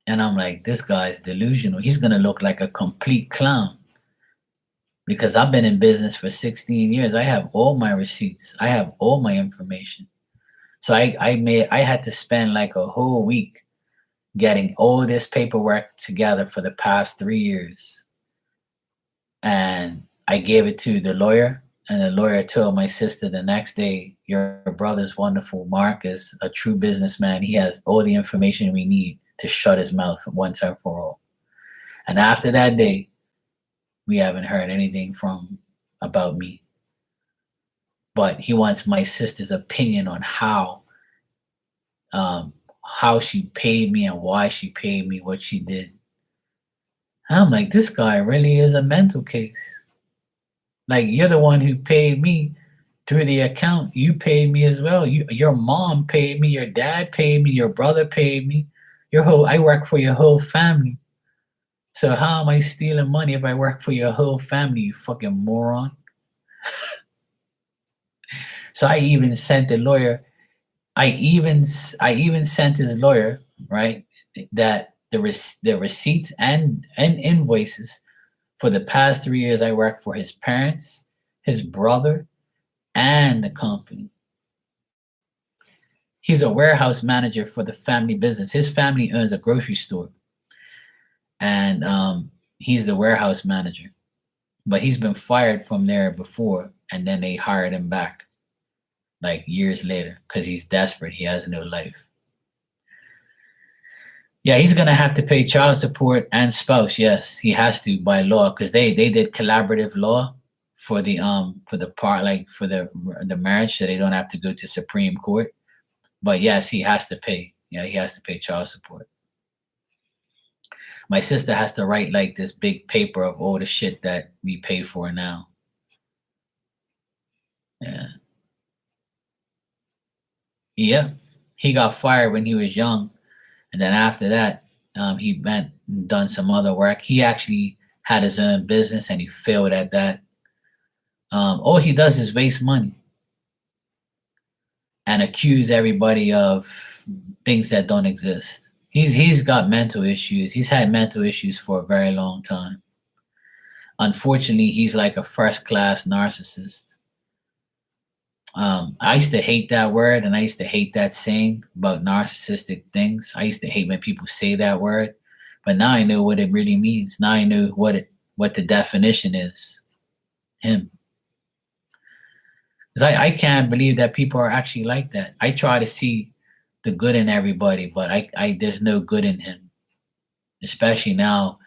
And I'm like, this guy's delusional. He's gonna look like a complete clown. Because I've been in business for 16 years. I have all my receipts. I have all my information. So I had to spend like a whole week getting all this paperwork together for the past 3 years. And I gave it to the lawyer, and the lawyer told my sister the next day, "Your brother's wonderful. Mark is a true businessman. He has all the information we need to shut his mouth once and for all." And after that day, we haven't heard anything about me. But he wants my sister's opinion on how she paid me and why she paid me what she did. And I'm like, this guy really is a mental case. Like, you're the one who paid me through the account. You paid me as well. Your mom paid me. Your dad paid me. Your brother paid me. I work for your whole family. So how am I stealing money if I work for your whole family, you fucking moron? So I even sent the lawyer. I even sent his lawyer, right, that the receipts and invoices for the past 3 years I worked for his parents, his brother, and the company. He's a warehouse manager for the family business. His family owns a grocery store. And he's the warehouse manager, but he's been fired from there before, and then they hired him back like years later because he's desperate. He has no life. Yeah, he's gonna have to pay child support and spouse. Yes, he has to by law because they did collaborative law for the part, like for the marriage, so they don't have to go to Supreme Court. But yes, he has to pay. Yeah, he has to pay child support. My sister has to write like this big paper of all the shit that we pay for now. Yeah. Yeah. He got fired when he was young. And then after that, he went and done some other work. He actually had his own business and he failed at that. All he does is waste money and accuse everybody of things that don't exist. He's got mental issues. He's had mental issues for a very long time. Unfortunately, he's like a first-class narcissist. I used to hate that word, and I used to hate that saying about narcissistic things. I used to hate when people say that word, but now I know what it really means. Now I know what the definition is. Him. Because I can't believe that people are actually like that. I try to see the good in everybody, but I there's no good in him. Especially now,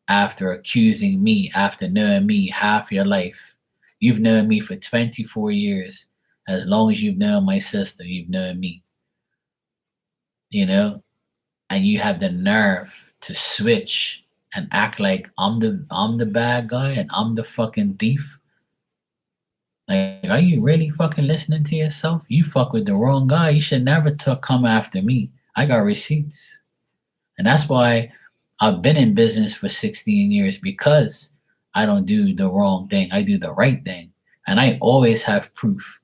after accusing me, after knowing me half your life. You've known me for 24 years. As long as you've known my sister, you've known me. You know? And you have the nerve to switch and act like I'm the bad guy and I'm the fucking thief. Like, are you really fucking listening to yourself? You fuck with the wrong guy. You should never come after me. I got receipts. And that's why I've been in business for 16 years, because I don't do the wrong thing. I do the right thing. And I always have proof.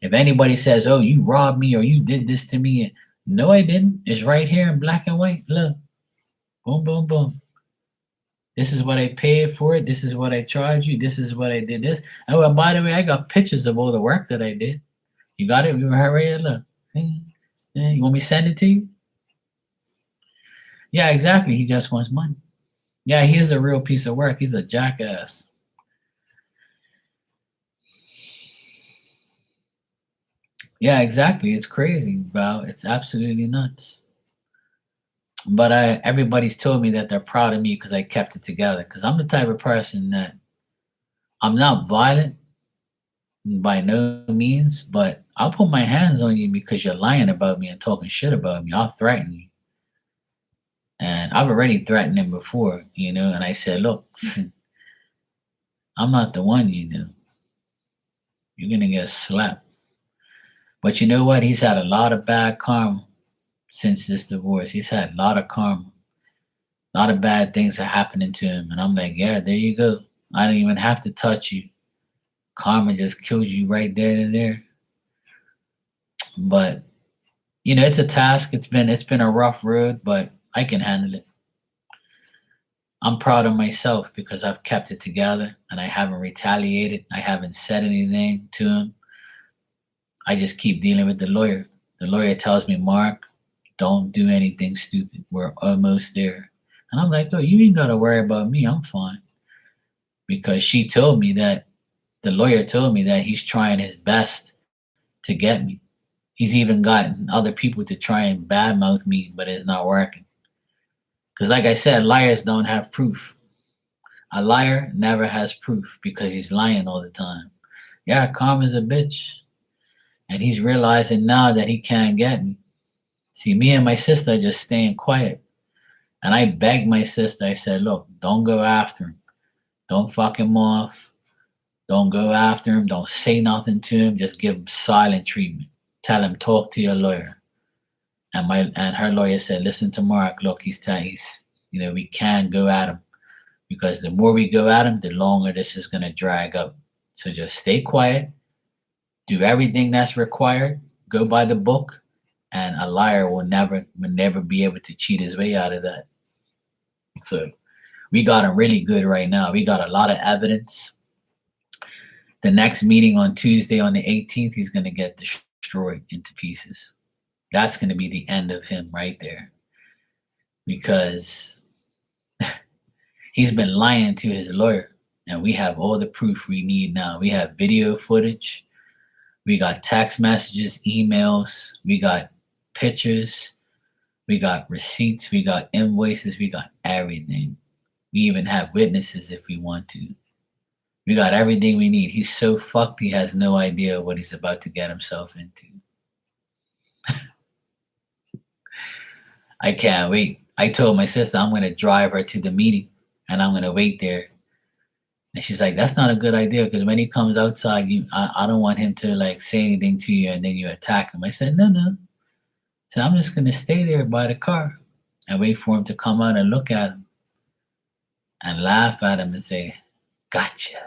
If anybody says, "Oh, you robbed me," or "You did this to me," no, I didn't. It's right here in black and white. Look. Boom, boom, boom. This is what I paid for it. This is what I charged you. This is what I did this. Oh, and by the way, I got pictures of all the work that I did. You got it? You were right here. Look. Yeah, you want me to send it to you? Yeah, exactly. He just wants money. Yeah, he is a real piece of work. He's a jackass. Yeah, exactly. It's crazy, bro. It's absolutely nuts. But everybody's told me that they're proud of me because I kept it together. Because I'm the type of person that I'm not violent by no means, but I'll put my hands on you because you're lying about me and talking shit about me. I'll threaten you. And I've already threatened him before, and I said, look, I'm not the one, You're going to get slapped. But you know what? He's had a lot of bad karma since this divorce. He's had a lot of karma. A lot of bad things are happening to him. And I'm like, yeah, there you go. I don't even have to touch you. Karma just killed you right there and there. But it's a task. It's been a rough road, but I can handle it. I'm proud of myself because I've kept it together and I haven't retaliated. I haven't said anything to him. I just keep dealing with the lawyer. The lawyer tells me, Mark, don't do anything stupid. We're almost there. And I'm like, oh, you ain't got to worry about me. I'm fine. Because the lawyer told me that he's trying his best to get me. He's even gotten other people to try and badmouth me, but it's not working. Because like I said, liars don't have proof. A liar never has proof because he's lying all the time. Yeah, karma's a bitch. And he's realizing now that he can't get me. See, me and my sister are just staying quiet. And I begged my sister, I said, look, don't go after him. Don't fuck him off. Don't go after him. Don't say nothing to him. Just give him silent treatment. Tell him, talk to your lawyer. And her lawyer said, listen to Mark. Look, we can't go at him. Because the more we go at him, the longer this is going to drag out. So just stay quiet. Do everything that's required. Go by the book. And a liar will never be able to cheat his way out of that. So we got him really good right now. We got a lot of evidence. The next meeting on Tuesday on the 18th, he's going to get destroyed into pieces. That's going to be the end of him right there. Because he's been lying to his lawyer. And we have all the proof we need now. We have video footage. We got text messages, emails. We got pictures. We got receipts. We got invoices. We got everything. We even have witnesses if we want to. We got everything we need. He's so fucked, he has no idea what he's about to get himself into. I can't wait. I told my sister I'm going to drive her to the meeting and I'm going to wait there. And she's like, that's not a good idea because when he comes outside, I don't want him to say anything to you and then you attack him. I said, no. So I'm just going to stay there by the car and wait for him to come out and look at him and laugh at him and say, gotcha.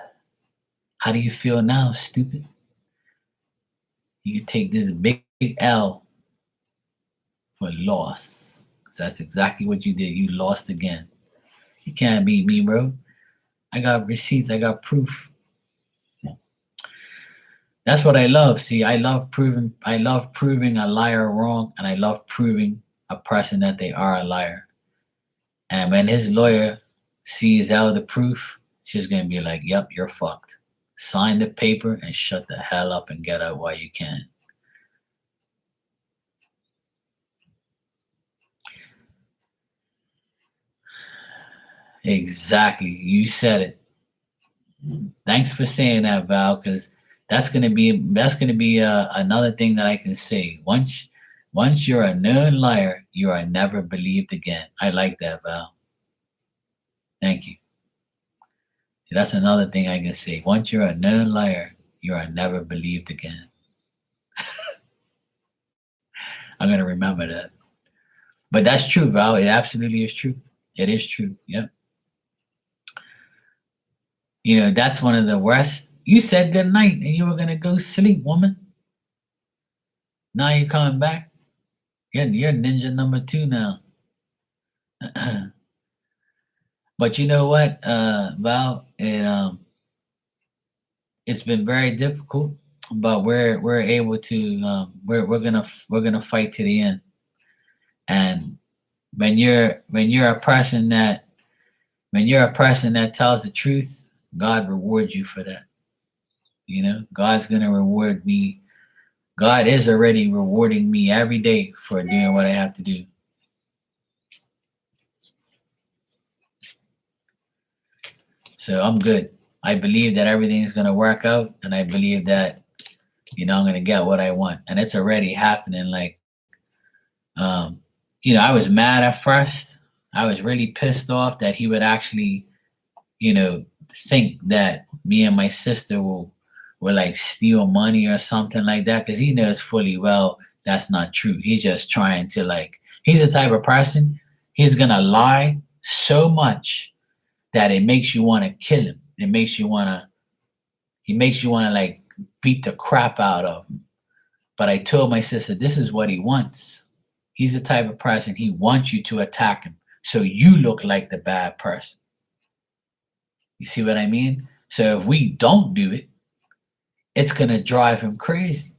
How do you feel now, stupid? You can take this big L for loss. Because that's exactly what you did. You lost again. You can't beat me, bro. I got receipts. I got proof. That's what I love. See, I love proving a liar wrong, and I love proving a person that they are a liar. And when his lawyer sees all the proof, she's gonna be like, yep, you're fucked. Sign the paper and shut the hell up and get out while you can. Exactly. You said it. Thanks for saying that, Val, because that's gonna be another thing that I can say. Once you're a known liar, you are never believed again. I like that, Val. Thank you. That's another thing I can say. Once you're a known liar, you are never believed again. I'm gonna remember that. But that's true, Val. It absolutely is true. It is true. Yep. That's one of the worst. You said good night and you were gonna go sleep, woman. Now you're coming back. You're ninja number 2 now. But you know what, Val? It's been very difficult, but we're able to we're gonna fight to the end. And when you're a person that tells the truth, God rewards you for that. You know, God's gonna reward me. God is already rewarding me every day for doing what I have to do. So I'm good. I believe that everything is gonna work out, and I believe that I'm gonna get what I want, and it's already happening. Like, um, I was mad at first. I was really pissed off that he would actually, you know, think that me and my sister will like steal money or something like that, because he knows fully well that's not true. He's just trying to, like, he's the type of person, he's gonna lie so much that it makes you want to kill him. He makes you want to, like, beat the crap out of him. But I told my sister, this is what he wants. He's the type of person, he wants you to attack him so you look like the bad person. You see what I mean? So if we don't do it, it's gonna drive him crazy.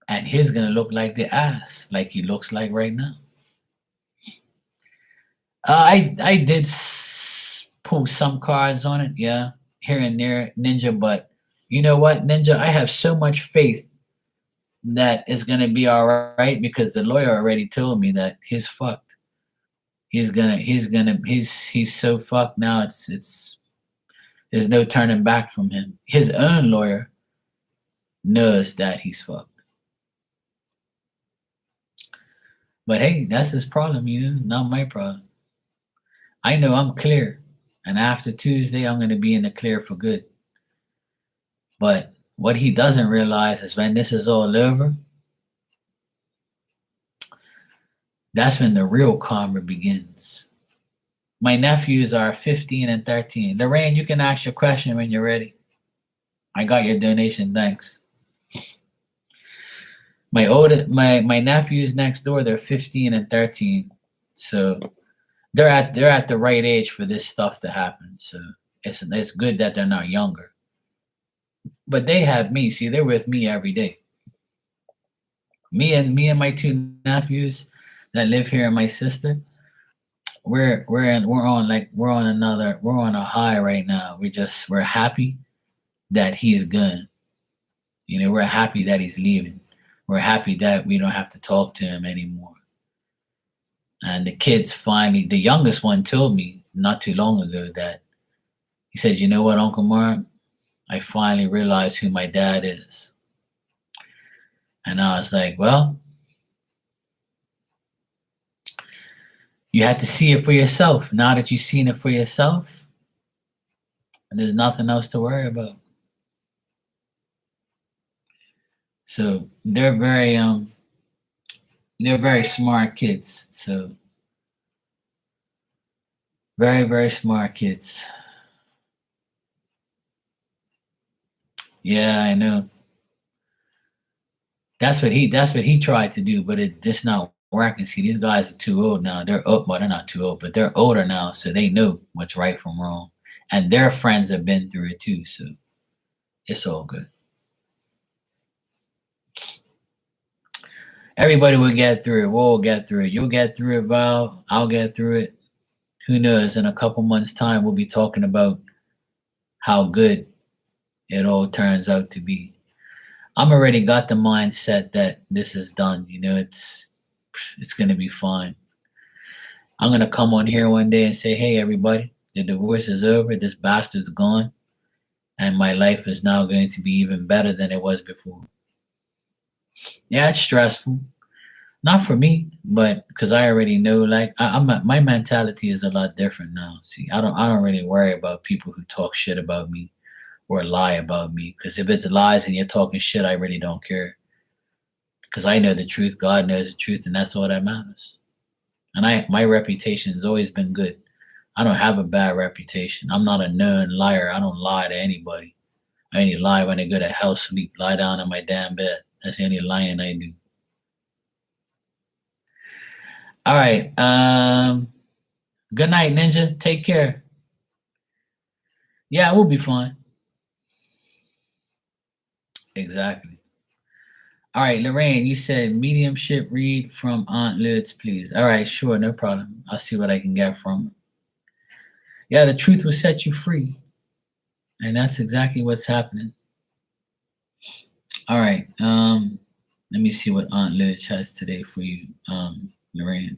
And he's gonna look like the ass, like he looks like right now. I did pull some cards on it, yeah, here and there, Ninja. But you know what, Ninja? I have so much faith that it's gonna be all right, because the lawyer already told me that he's fucked. He's so fucked now. It's there's no turning back from him. His own lawyer knows that he's fucked. But hey, that's his problem, not my problem. I know I'm clear. And after Tuesday, I'm going to be in the clear for good. But what he doesn't realize is when this is all over, that's when the real karma begins. My nephews are 15 and 13. Lorraine, you can ask your question when you're ready. I got your donation, thanks. My nephews next door, they're 15 and 13. So they're at the right age for this stuff to happen. So it's good that they're not younger. But they have me. See, they're with me every day. Me and my two nephews that live here, and my sister, we're on a high right now. We're happy that he's gone. We're happy that he's leaving. We're happy that we don't have to talk to him anymore. And the kids finally, the youngest one told me not too long ago that he said, "You know what, Uncle Mark? I finally realized who my dad is." And I was like, well, you had to see it for yourself. Now that you've seen it for yourself, and there's nothing else to worry about. So they're very smart kids. So very, very smart kids. Yeah, I know. That's what he tried to do, but it's not working. See, these guys are too old now. Well, they're not too old, but they're older now, so they know what's right from wrong. And their friends have been through it too, so it's all good. Everybody will get through it. We'll get through it. You'll get through it, Val. I'll get through it. Who knows? In a couple months' time, we'll be talking about how good it all turns out to be. I'm already got the mindset that this is done. It's gonna be fine. I'm gonna come on here one day and say, "Hey, everybody, the divorce is over. This bastard's gone, and my life is now going to be even better than it was before." Yeah, it's stressful. Not for me, but because I already know. Like, my mentality is a lot different now. See, I don't really worry about people who talk shit about me or lie about me. Because if it's lies and you're talking shit, I really don't care. Because I know the truth, God knows the truth, and that's all that matters. And my reputation has always been good. I don't have a bad reputation. I'm not a known liar. I don't lie to anybody. I only lie when I go to hell sleep, lie down in my damn bed. That's the only lying I do. All right. Good night, Ninja. Take care. Yeah, we'll be fine. Exactly. All right, Lorraine, you said mediumship read from Aunt Lids, please. All right, sure, no problem. I'll see what I can get from it. Yeah, the truth will set you free. And that's exactly what's happening. All right. Let me see what Aunt Lids has today for you, Lorraine.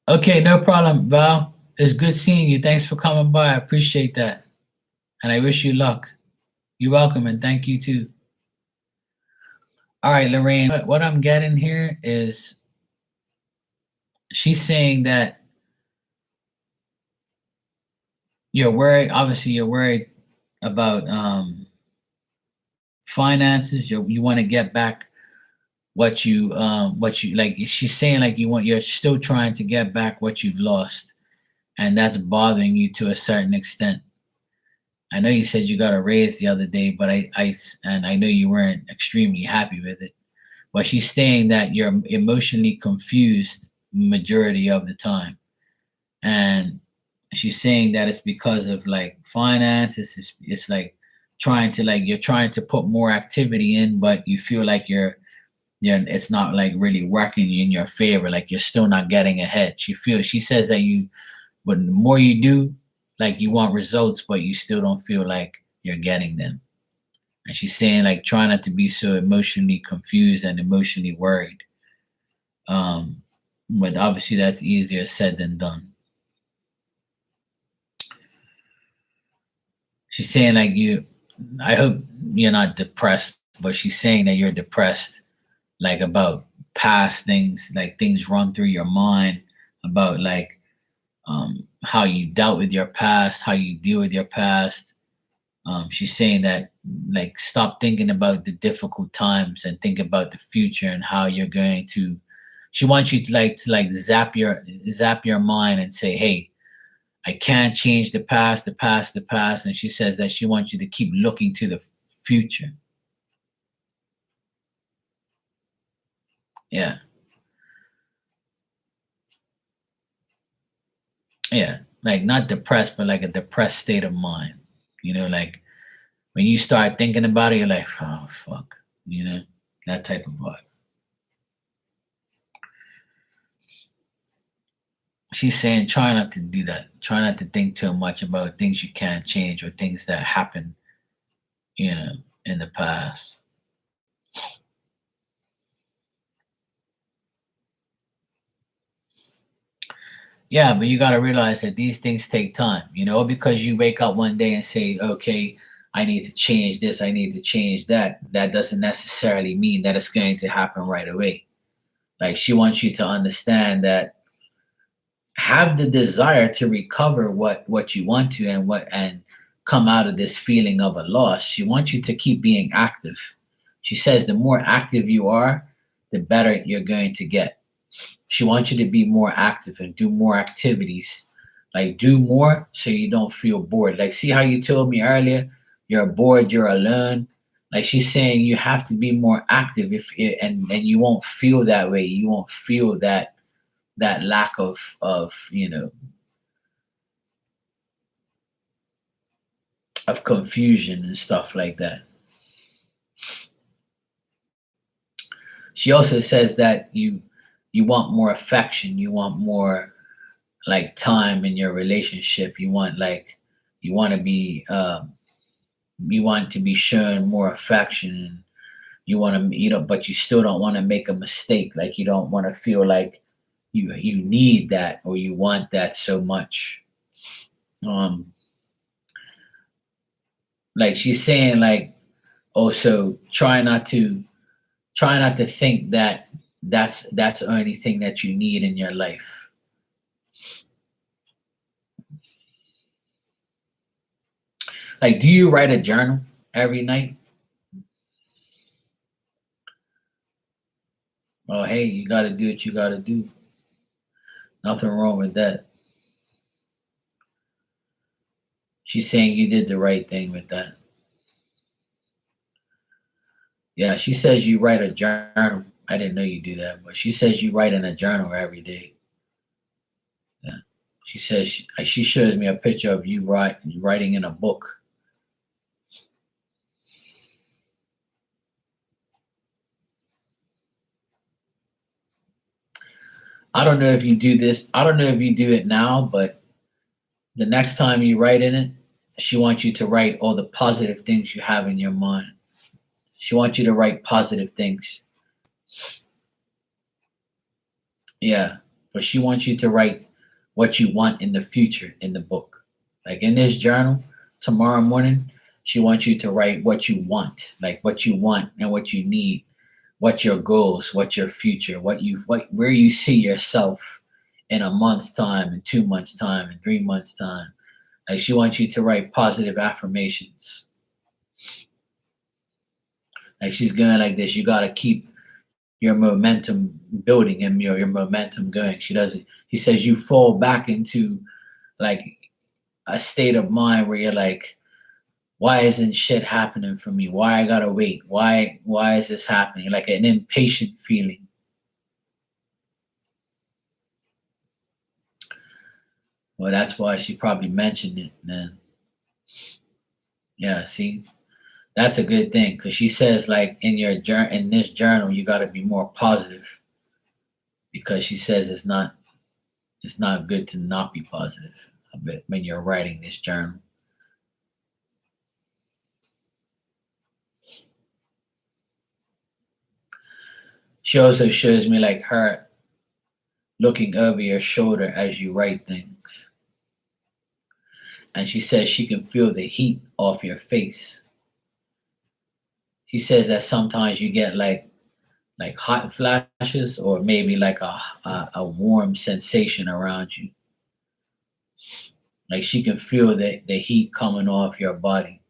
Okay, no problem, Val. It's good seeing you. Thanks for coming by. I appreciate that. And I wish you luck. You're welcome, and thank you too. All right, Lorraine, what I'm getting here is she's saying that you're worried, obviously, you're worried about finances. You want to get back what you like. She's saying like you're still trying to get back what you've lost, and that's bothering you to a certain extent. I know you said you got a raise the other day, but and I know you weren't extremely happy with it. But she's saying that you're emotionally confused majority of the time, and she's saying that it's because of like finances. It's like trying to like you're trying to put more activity in, but you feel like it's not like really working in your favor. Like you're still not getting ahead. She says that but the more you do, like you want results, but you still don't feel like you're getting them. And she's saying like try not to be so emotionally confused and emotionally worried. Um, but obviously that's easier said than done. She's saying like I hope you're not depressed, but she's saying that you're depressed, like about past things, like things run through your mind about like how you dealt with your past, how you deal with your past. She's saying that like stop thinking about the difficult times and think about the future and how you're going to. She wants you to like zap your mind and say, "Hey, I can't change the past, the past, the past." And she says that she wants you to keep looking to the future. Yeah, yeah, like not depressed, but like a depressed state of mind. Like when you start thinking about it, you're like, oh fuck, that type of vibe. She's saying try not to do that. Try not to think too much about things you can't change or things that happen, you know, in the past. Yeah, but you got to realize that these things take time, because you wake up one day and say, okay, I need to change this, I need to change that. That doesn't necessarily mean that it's going to happen right away. Like she wants you to understand that have the desire to recover what you want to and come out of this feeling of a loss. She wants you to keep being active. She says the more active you are, the better you're going to get. She wants you to be more active and do more activities. Like do more so you don't feel bored. Like see how you told me earlier, you're bored, you're alone. Like she's saying you have to be more active and you won't feel that way. You won't feel that lack of confusion and stuff like that. She also says that you want more affection, you want more like time in your relationship. You want to be you want to be shown more affection. You want to but you still don't want to make a mistake. Like you don't want to feel like you need that or you want that so much. Um, like she's saying, like, oh, so try not to think that that's the only thing that you need in your life. Like, do you write a journal every night? Oh, hey, you got to do what you got to do. Nothing wrong with that. She's saying you did the right thing with that. Yeah, she says you write a journal. I didn't know you do that, but she says you write in a journal every day. Yeah. She says she shows me a picture of you writing in a book. I don't know if you do this. I don't know if you do it now, but the next time you write in it, she wants you to write all the positive things you have in your mind. She wants you to write positive things. Yeah, but she wants you to write what you want in the future in the book. Like in this journal, tomorrow morning, she wants you to write what you want, like what you want and what you need, what your goals, what your future, what where you see yourself in a month's time, in 2 months' time, in 3 months' time. Like she wants you to write positive affirmations. Like she's going like this. You gotta keep your momentum building and your momentum going. She doesn't. She says you fall back into like a state of mind where you're like, why isn't shit happening for me? Why I gotta wait? Why is this happening? Like an impatient feeling. Well, that's why she probably mentioned it, man. Yeah, see, that's a good thing because she says like in this journal you got to be more positive because she says it's not good to not be positive a bit when you're writing this journal. She also shows me like her looking over your shoulder as you write things. And she says she can feel the heat off your face. She says that sometimes you get like hot flashes or maybe like a warm sensation around you. Like she can feel the heat coming off your body.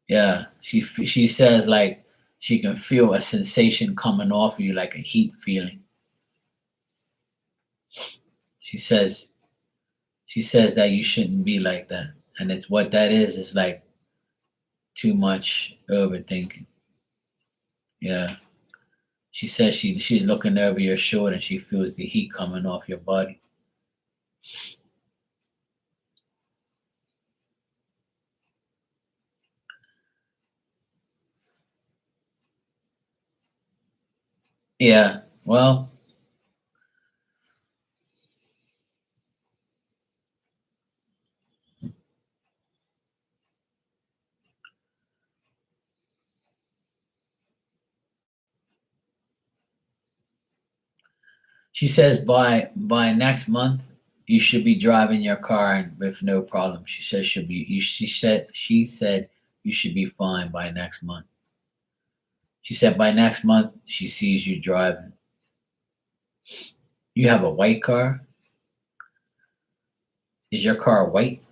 Yeah, she says like she can feel a sensation coming off of you like a heat feeling. She says she says that you shouldn't be like that. And it's what that is like too much overthinking. Yeah. She says she's looking over your shoulder and she feels the heat coming off your body. Yeah. Well, she says by next month you should be driving your car with no problem. She says should be you she said you should be fine by next month. She said by next month she sees you driving. You have a white car? Is your car white?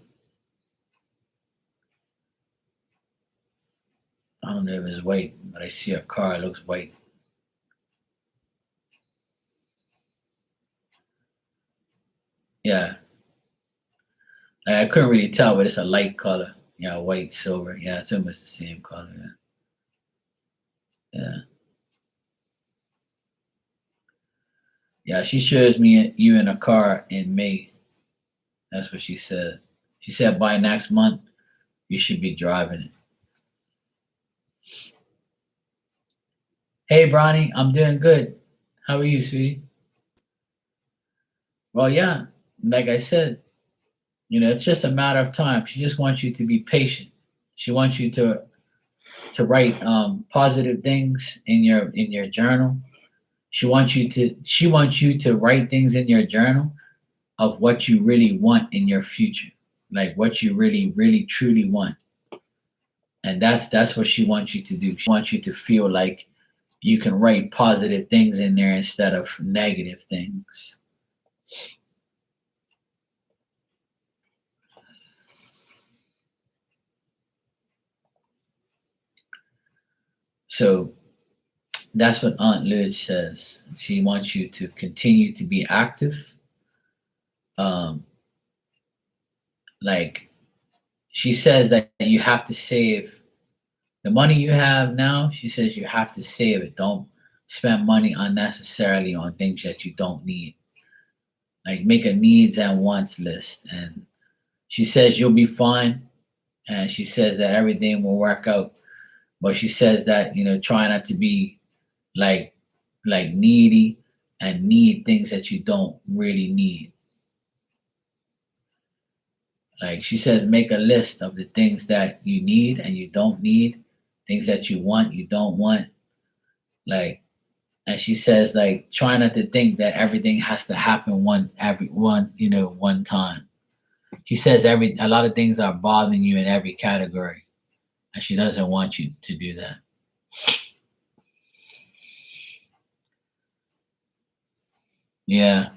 I don't know if it's white, but I see a car, it looks white. Yeah. I couldn't really tell, but it's a light color. Yeah, white, silver. Yeah, it's almost the same color. Yeah. Yeah. Yeah, she shows me you in a car in May. That's what she said. She said by next month you should be driving it. Hey, Bronny, I'm doing good. How are you, sweetie? Well, yeah, like I said, it's just a matter of time. She just wants you to be patient. She wants you to write positive things in your journal. She wants you to write things in your journal of what you really want in your future, like what you really, really, truly want. And that's what she wants you to do. She wants you to feel like you can write positive things in there instead of negative things. So that's what Aunt Liz says. She wants you to continue to be active. Um, like she says that you have to save the money you have now. She says you have to save it. Don't spend money unnecessarily on things that you don't need. Like make a needs and wants list. And she says you'll be fine. And she says that everything will work out. But she says that, try not to be like needy and need things that you don't really need. Like she says, make a list of the things that you need and you don't need, things that you want, you don't want. Like, and she says, like, try not to think that everything has to happen one time. She says a lot of things are bothering you in every category, and she doesn't want you to do that. Yeah.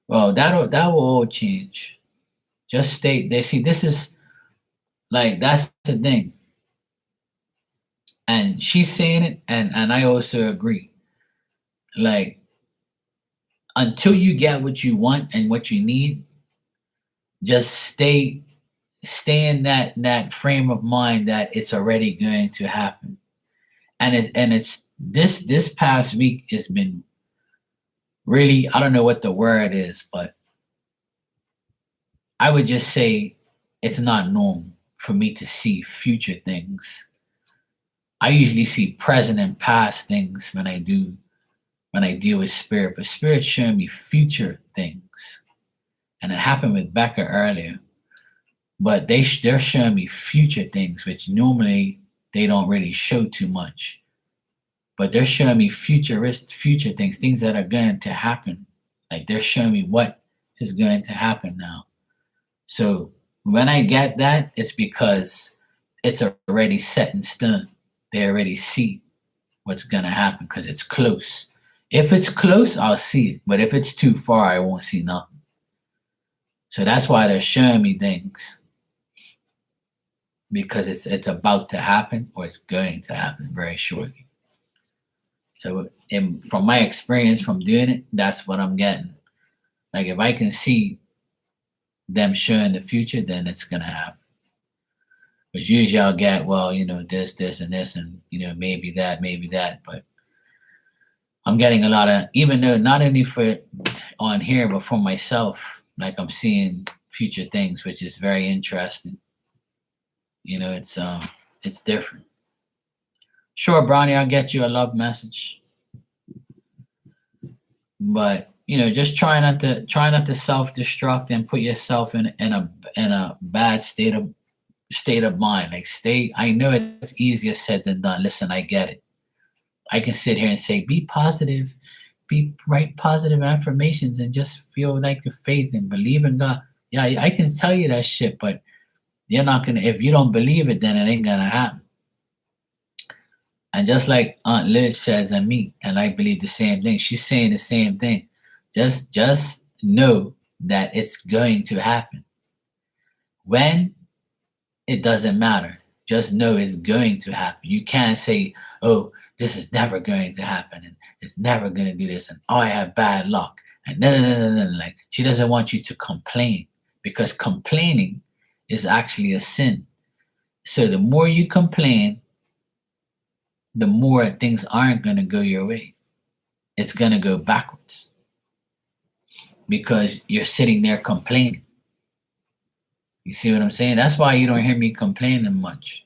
Well, that will all change. Just stay. They see this is like that's the thing, and she's saying it, and I also agree. Like until you get what you want and what you need, just stay in that frame of mind that it's already going to happen. And it's this past week has been really, I don't know what the word is, but I would just say it's not normal for me to see future things. I usually see present and past things when I deal with spirit, but spirit's showing me future things. And it happened with Becca earlier, but they're showing me future things, which normally they don't really show too much. But they're showing me future things that are going to happen. Like they're showing me what is going to happen now. So when I get that, it's because it's already set in stone. They already see what's going to happen because it's close. If it's close, I'll see it. But if it's too far, I won't see nothing. So that's why they're showing me things because it's about to happen or it's going to happen very shortly. So from my experience from doing it, that's what I'm getting. Like if I can see them showing the future, then it's gonna happen. But usually I'll get, well, this, and this, and maybe that. But I'm getting a lot of, even though not only for on here, but for myself, like I'm seeing future things, which is very interesting. It's different. Sure, Brownie, I'll get you a love message. But just try not to self-destruct and put yourself in a bad state of mind. Like I know it's easier said than done. Listen, I get it. I can sit here and say, be positive, write positive affirmations and just feel like the faith and believe in God. Yeah, I can tell you that shit, but you're not gonna, if you don't believe it, then it ain't gonna happen. And just like Aunt Liz says and me, and I believe the same thing, she's saying the same thing. Just know that it's going to happen. When, it doesn't matter. Just know it's going to happen. You can't say, oh, this is never going to happen and it's never going to do this and oh, I have bad luck. And no. Like she doesn't want you to complain because complaining is actually a sin. So the more you complain, the more things aren't going to go your way. It's going to go backwards because you're sitting there complaining. You see what I'm saying? That's why you don't hear me complaining much.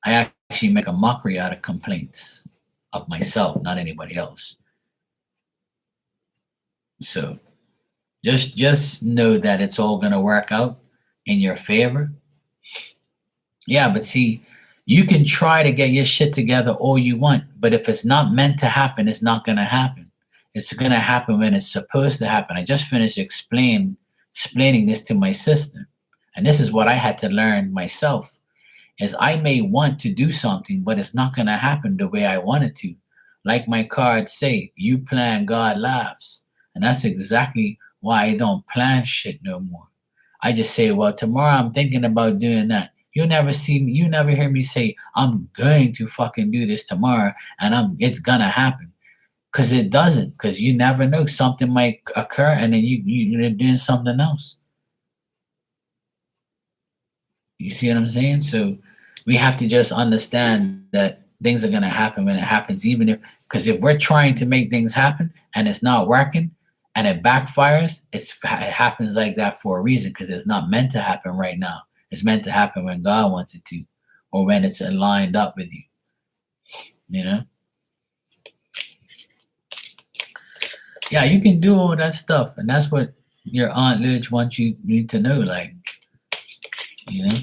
I actually make a mockery out of complaints of myself, not anybody else. So just know that it's all going to work out in your favor. Yeah, but see, You can try to get your shit together all you want, but if it's not meant to happen, it's not gonna happen. It's gonna happen when it's supposed to happen. I just finished explaining this to my sister, and this is what I had to learn myself. Is I may want to do something, but it's not gonna happen the way I want it to. Like my cards say, you plan, God laughs, and that's exactly why I don't plan shit no more. I just say, well, tomorrow I'm thinking about doing that. You never hear me say, I'm going to fucking do this tomorrow and it's gonna happen. Cause it doesn't, cause you never know. Something might occur and then you're doing something else. You see what I'm saying? So we have to just understand that things are gonna happen when it happens, even because if we're trying to make things happen and it's not working and it backfires, it happens like that for a reason because it's not meant to happen right now. It's meant to happen when God wants it to, or when it's lined up with you. You know? Yeah, you can do all that stuff, and that's what your aunt Lidge wants you need to know. Like, you know,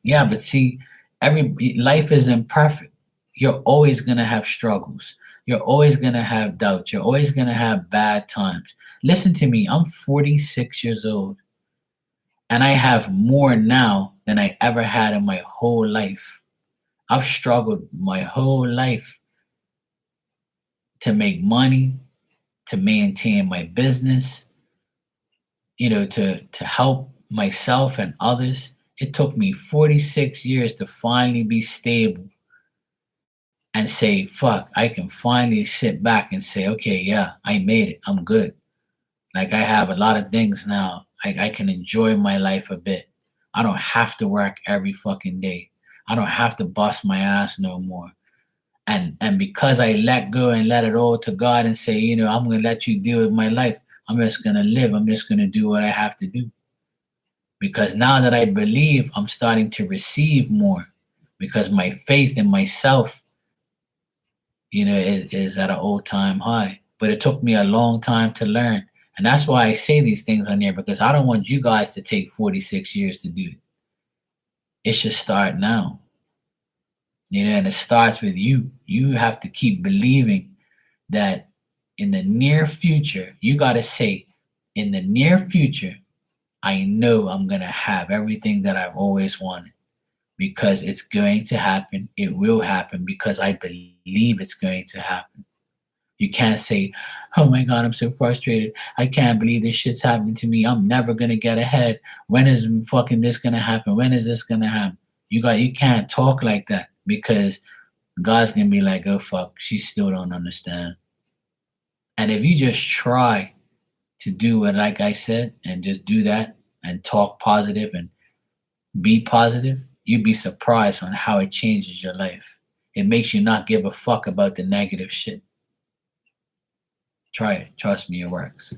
yeah, but see, every life is imperfect. You're always gonna have struggles. You're always gonna have doubt. You're always gonna have bad times. Listen to me. I'm 46 years old, and I have more now than I ever had in my whole life. I've struggled my whole life to make money, to maintain my business, to help myself and others. It took me 46 years to finally be stable and say, fuck, I can finally sit back and say, okay, yeah, I made it. I'm good. Like I have a lot of things now. I can enjoy my life a bit. I don't have to work every fucking day. I don't have to bust my ass no more. And because I let go and let it all to God and say, I'm gonna let you deal with my life. I'm just gonna live. I'm just gonna do what I have to do. Because now that I believe, I'm starting to receive more because my faith in myself, is at an all-time high. But it took me a long time to learn. And that's why I say these things on there, because I don't want you guys to take 46 years to do it. It should start now. And it starts with you. You have to keep believing that in the near future, you got to say, in the near future, I know I'm going to have everything that I've always wanted because it's going to happen. It will happen because I believe it's going to happen. You can't say, oh my God, I'm so frustrated. I can't believe this shit's happening to me. I'm never going to get ahead. When is fucking this going to happen? When is this going to happen? You can't talk like that because God's going to be like, oh fuck, she still don't understand. And if you just try to do what, like I said, and just do that and talk positive and be positive, you'd be surprised on how it changes your life. It makes you not give a fuck about the negative shit. Try it. Trust me, it works.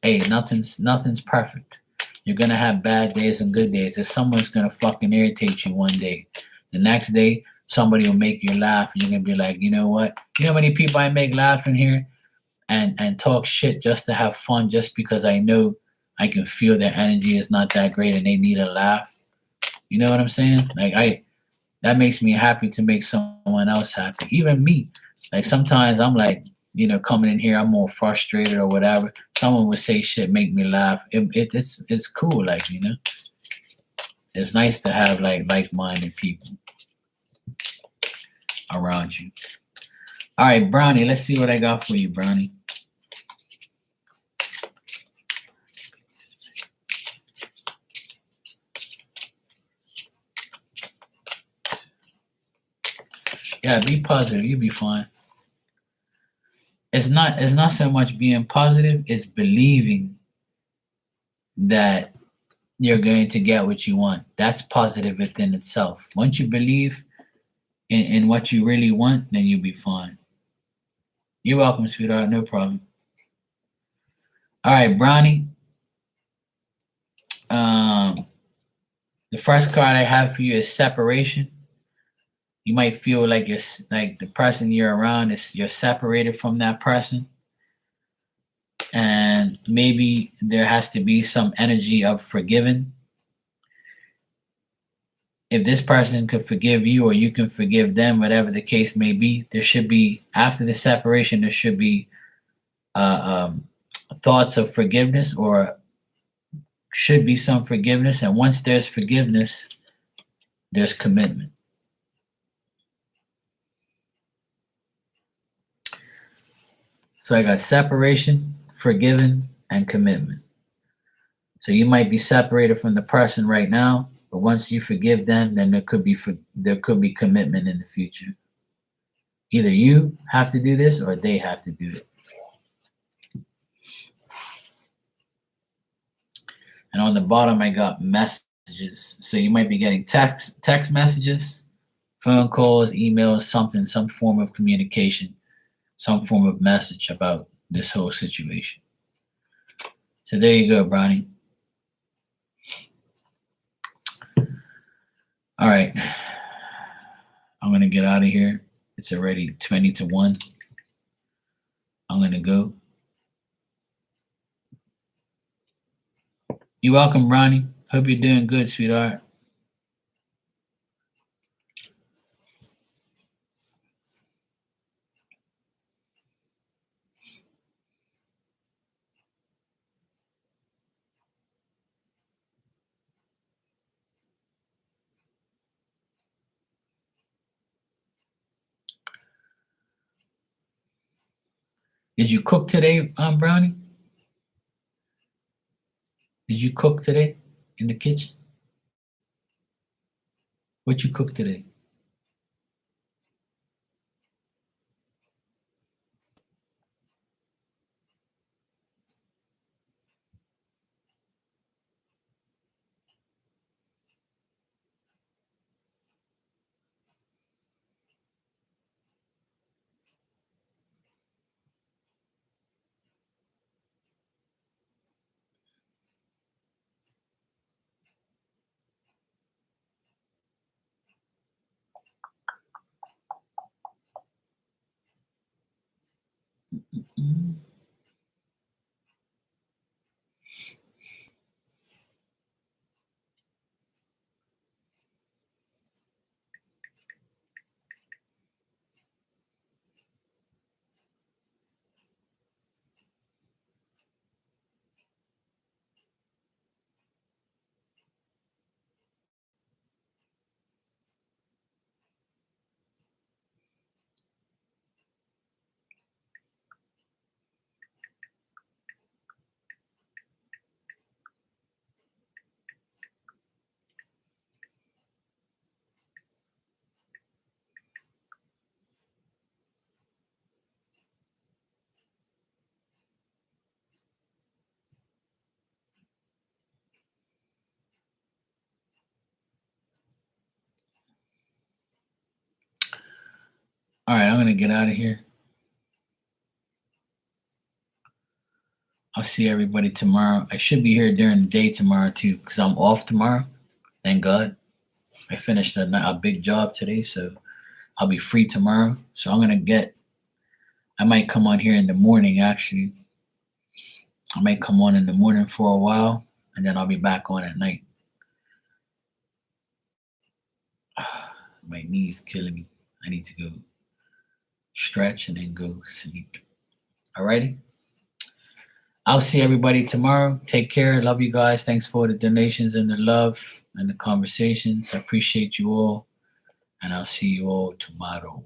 Hey, nothing's perfect. You're gonna have bad days and good days. If someone's gonna fucking irritate you one day, the next day somebody will make you laugh, and you're gonna be like, you know what? You know how many people I make laugh in here, and talk shit just to have fun, just because I know I can feel their energy is not that great and they need a laugh. You know what I'm saying? Like that makes me happy to make someone else happy. Even me. Like sometimes I'm like, coming in here, I'm more frustrated or whatever. Someone would say shit, make me laugh. It's cool, like, it's nice to have like-minded people around you. All right, Brownie, let's see what I got for you, Brownie. Yeah, be positive. You'll be fine. It's not so much being positive, it's believing that you're going to get what you want. That's positive within itself. Once you believe in what you really want, then you'll be fine. You're welcome, sweetheart. No problem. All right, Brownie. The first card I have for you is separation. You might feel like the person you're around you're separated from that person, and maybe there has to be some energy of forgiving. if this person could forgive you or you can forgive them, whatever the case may be, there should be, after the separation, there should be uh, um, thoughts of forgiveness, or should be some forgiveness. And once there's forgiveness, there's commitment. So I got separation, forgiven, and commitment. So you might be separated from the person right now, but once you forgive them, then there could be commitment in the future. Either you have to do this or they have to do it. And on the bottom, I got messages. So you might be getting text messages, phone calls, emails, something, some form of communication, some form of message about this whole situation. So there you go, Bronny. All right. I'm going to get out of here. It's already 20 to 1. I'm going to go. You're welcome, Bronny. Hope you're doing good, sweetheart. Did you cook today, Brownie? Did you cook today in the kitchen? What you cooked today? Mm. All right, I'm going to get out of here. I'll see everybody tomorrow. I should be here during the day tomorrow too, because I'm off tomorrow. Thank God. I finished a big job today, so I'll be free tomorrow. So I might come on here in the morning, actually. I might come on in the morning for a while, and then I'll be back on at night. My knees killing me. I need to go stretch and then go sleep. Alrighty? I'll see everybody tomorrow. Take care. Love you guys. Thanks for the donations and the love and the conversations. I appreciate you all. And I'll see you all tomorrow.